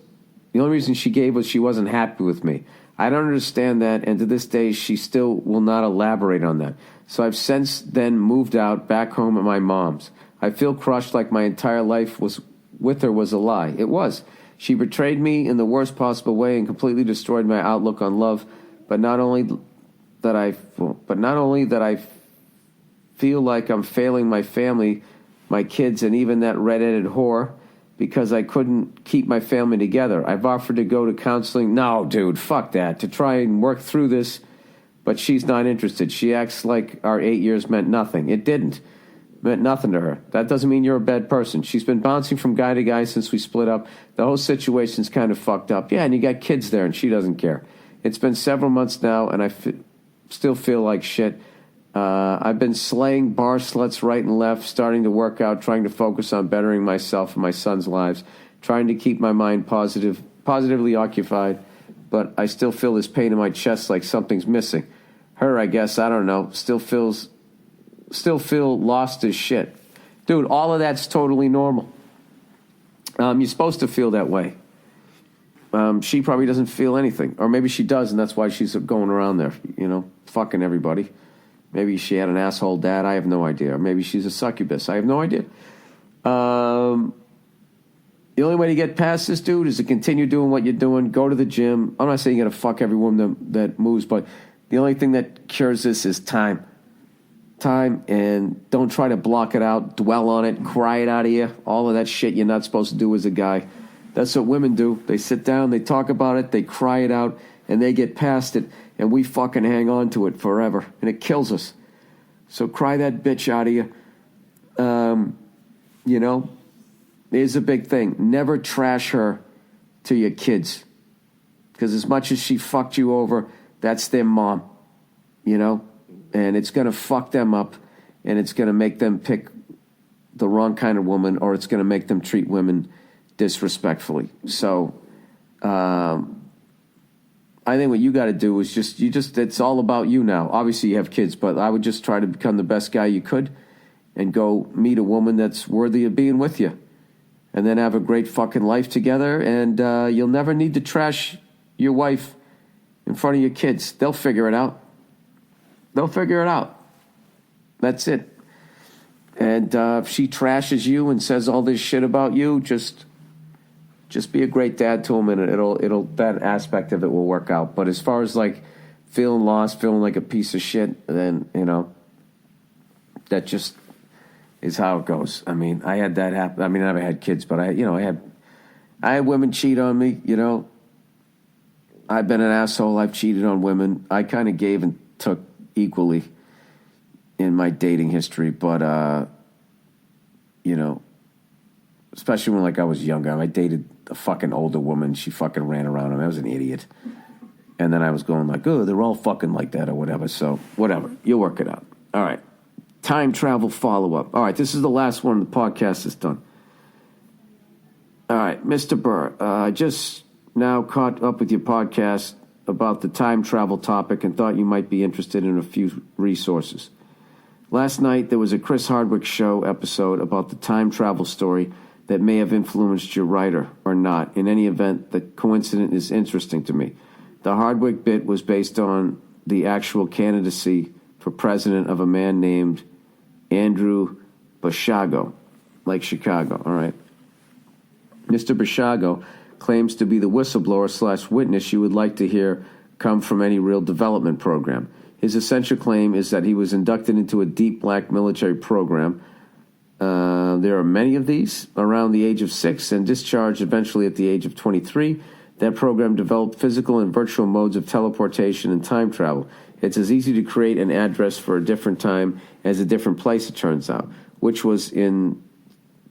she wasn't happy with me. I don't understand that, and to this day, she still will not elaborate on that. So I've since then moved out back home at my mom's. I feel crushed, like my entire life with her was a lie. It was. She betrayed me in the worst possible way and completely destroyed my outlook on love. But not only that I feel like I'm failing my family, my kids, and even that red-headed whore, because I couldn't keep my family together. I've offered to go to counseling. No, dude, fuck that. To try and work through this, but she's not interested. She acts like our 8 years meant nothing. It didn't. It meant nothing to her. That doesn't mean you're a bad person. She's been bouncing from guy to guy since we split up. The whole situation's kind of fucked up. Yeah, and you got kids there, and she doesn't care. It's been several months now, and I still feel like shit. I've been slaying bar sluts right and left, starting to work out, trying to focus on bettering myself and my son's lives, trying to keep my mind positively occupied, but I still feel this pain in my chest like something's missing. Her, I guess, I don't know, still feel lost as shit. Dude, all of that's totally normal. You're supposed to feel that way. She probably doesn't feel anything, or maybe she does, and that's why she's going around there, fucking everybody. Maybe she had an asshole dad. I have no idea. Or maybe she's a succubus. I have no idea. The only way to get past this, dude, is to continue doing what you're doing. Go to the gym. I'm not saying you got to fuck every woman that moves, but the only thing that cures this is time. Time, and don't try to block it out, dwell on it, cry it out of you. All of that shit you're not supposed to do as a guy. That's what women do. They sit down, they talk about it, they cry it out, and they get past it. And we fucking hang on to it forever. And it kills us. So cry that bitch out of you. Here's a big thing. Never trash her to your kids. Because as much as she fucked you over, that's their mom. And it's going to fuck them up. And it's going to make them pick the wrong kind of woman. Or it's going to make them treat women disrespectfully. So... I think what you got to do is it's all about you now. Obviously you have kids, but I would just try to become the best guy you could and go meet a woman that's worthy of being with you and then have a great fucking life together. And you'll never need to trash your wife in front of your kids. They'll figure it out. That's it. And if she trashes you and says all this shit about you, just just be a great dad to them, and it'll that aspect of it will work out. But as far as like feeling lost, feeling like a piece of shit, then that just is how it goes. I mean, I had that happen. I mean, I never had kids, but I had women cheat on me. I've been an asshole. I've cheated on women. I kind of gave and took equally in my dating history, but especially when I was younger. I dated a fucking older woman. She fucking ran around and I was an idiot. And then I was going like, oh, they're all fucking like that or whatever. So whatever, you'll work it out. All right. Time travel follow-up. All right, this is the last one. The podcast is done. All right, Mr. Burr, I just now caught up with your podcast about the time travel topic and thought you might be interested in a few resources. Last night, there was a Chris Hardwick show episode about the time travel story that may have influenced your writer or not. In any event, the coincidence is interesting to me. The Hardwick bit was based on the actual candidacy for president of a man named Andrew Bashago, like Chicago, all right? Mr. Bashago claims to be the whistleblower/witness you would like to hear come from any real development program. His essential claim is that he was inducted into a deep black military program. There are many of these around the age of 6 and discharged eventually at the age of 23. That program developed physical and virtual modes of teleportation and time travel. It's as easy to create an address for a different time as a different place, it turns out, which was in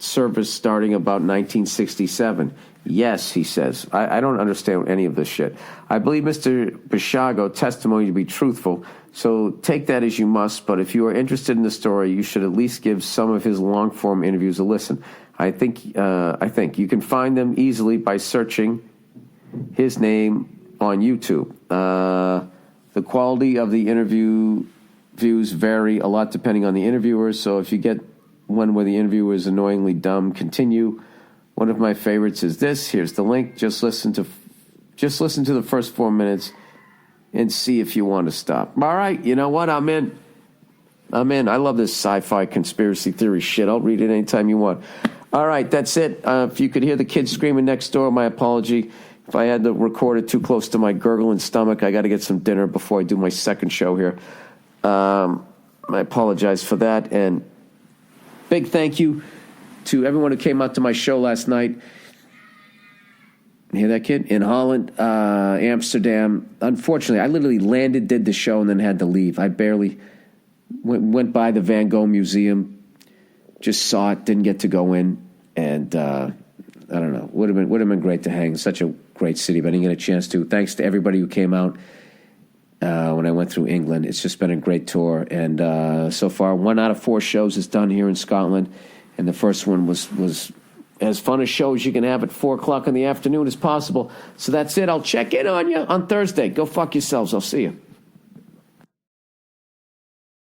service starting about 1967. Yes, he says. I don't understand any of this shit. I believe Mr. Bashago testimony to be truthful, so take that as you must, but if you are interested in the story, you should at least give some of his long-form interviews a listen. I think you can find them easily by searching his name on YouTube. The quality of the interviews vary a lot depending on the interviewer, so if you get one where the interviewer is annoyingly dumb, continue. One of my favorites is this. Here's the link. Just listen to the first 4 minutes and see if you want to stop. All right, you know what? I'm in. I love this sci-fi conspiracy theory shit. I'll read it anytime you want. All right, that's it. If you could hear the kids screaming next door, my apology. If I had to record it too close to my gurgling stomach, I got to get some dinner before I do my second show here. I apologize for that. And big thank you to everyone who came out to my show last night. You hear that, kid? In Holland, Amsterdam. Unfortunately, I literally landed, did the show, and then had to leave. I barely went by the Van Gogh Museum, just saw it, didn't get to go in, and I don't know. Would have been great to hang. Such a great city, but I didn't get a chance to. Thanks to everybody who came out when I went through England. It's just been a great tour, and so far, 1 out of 4 shows is done here in Scotland, and the first one was as fun a show as you can have at 4 o'clock in the afternoon as possible. So that's it. I'll check in on you on Thursday. Go fuck yourselves. I'll see you.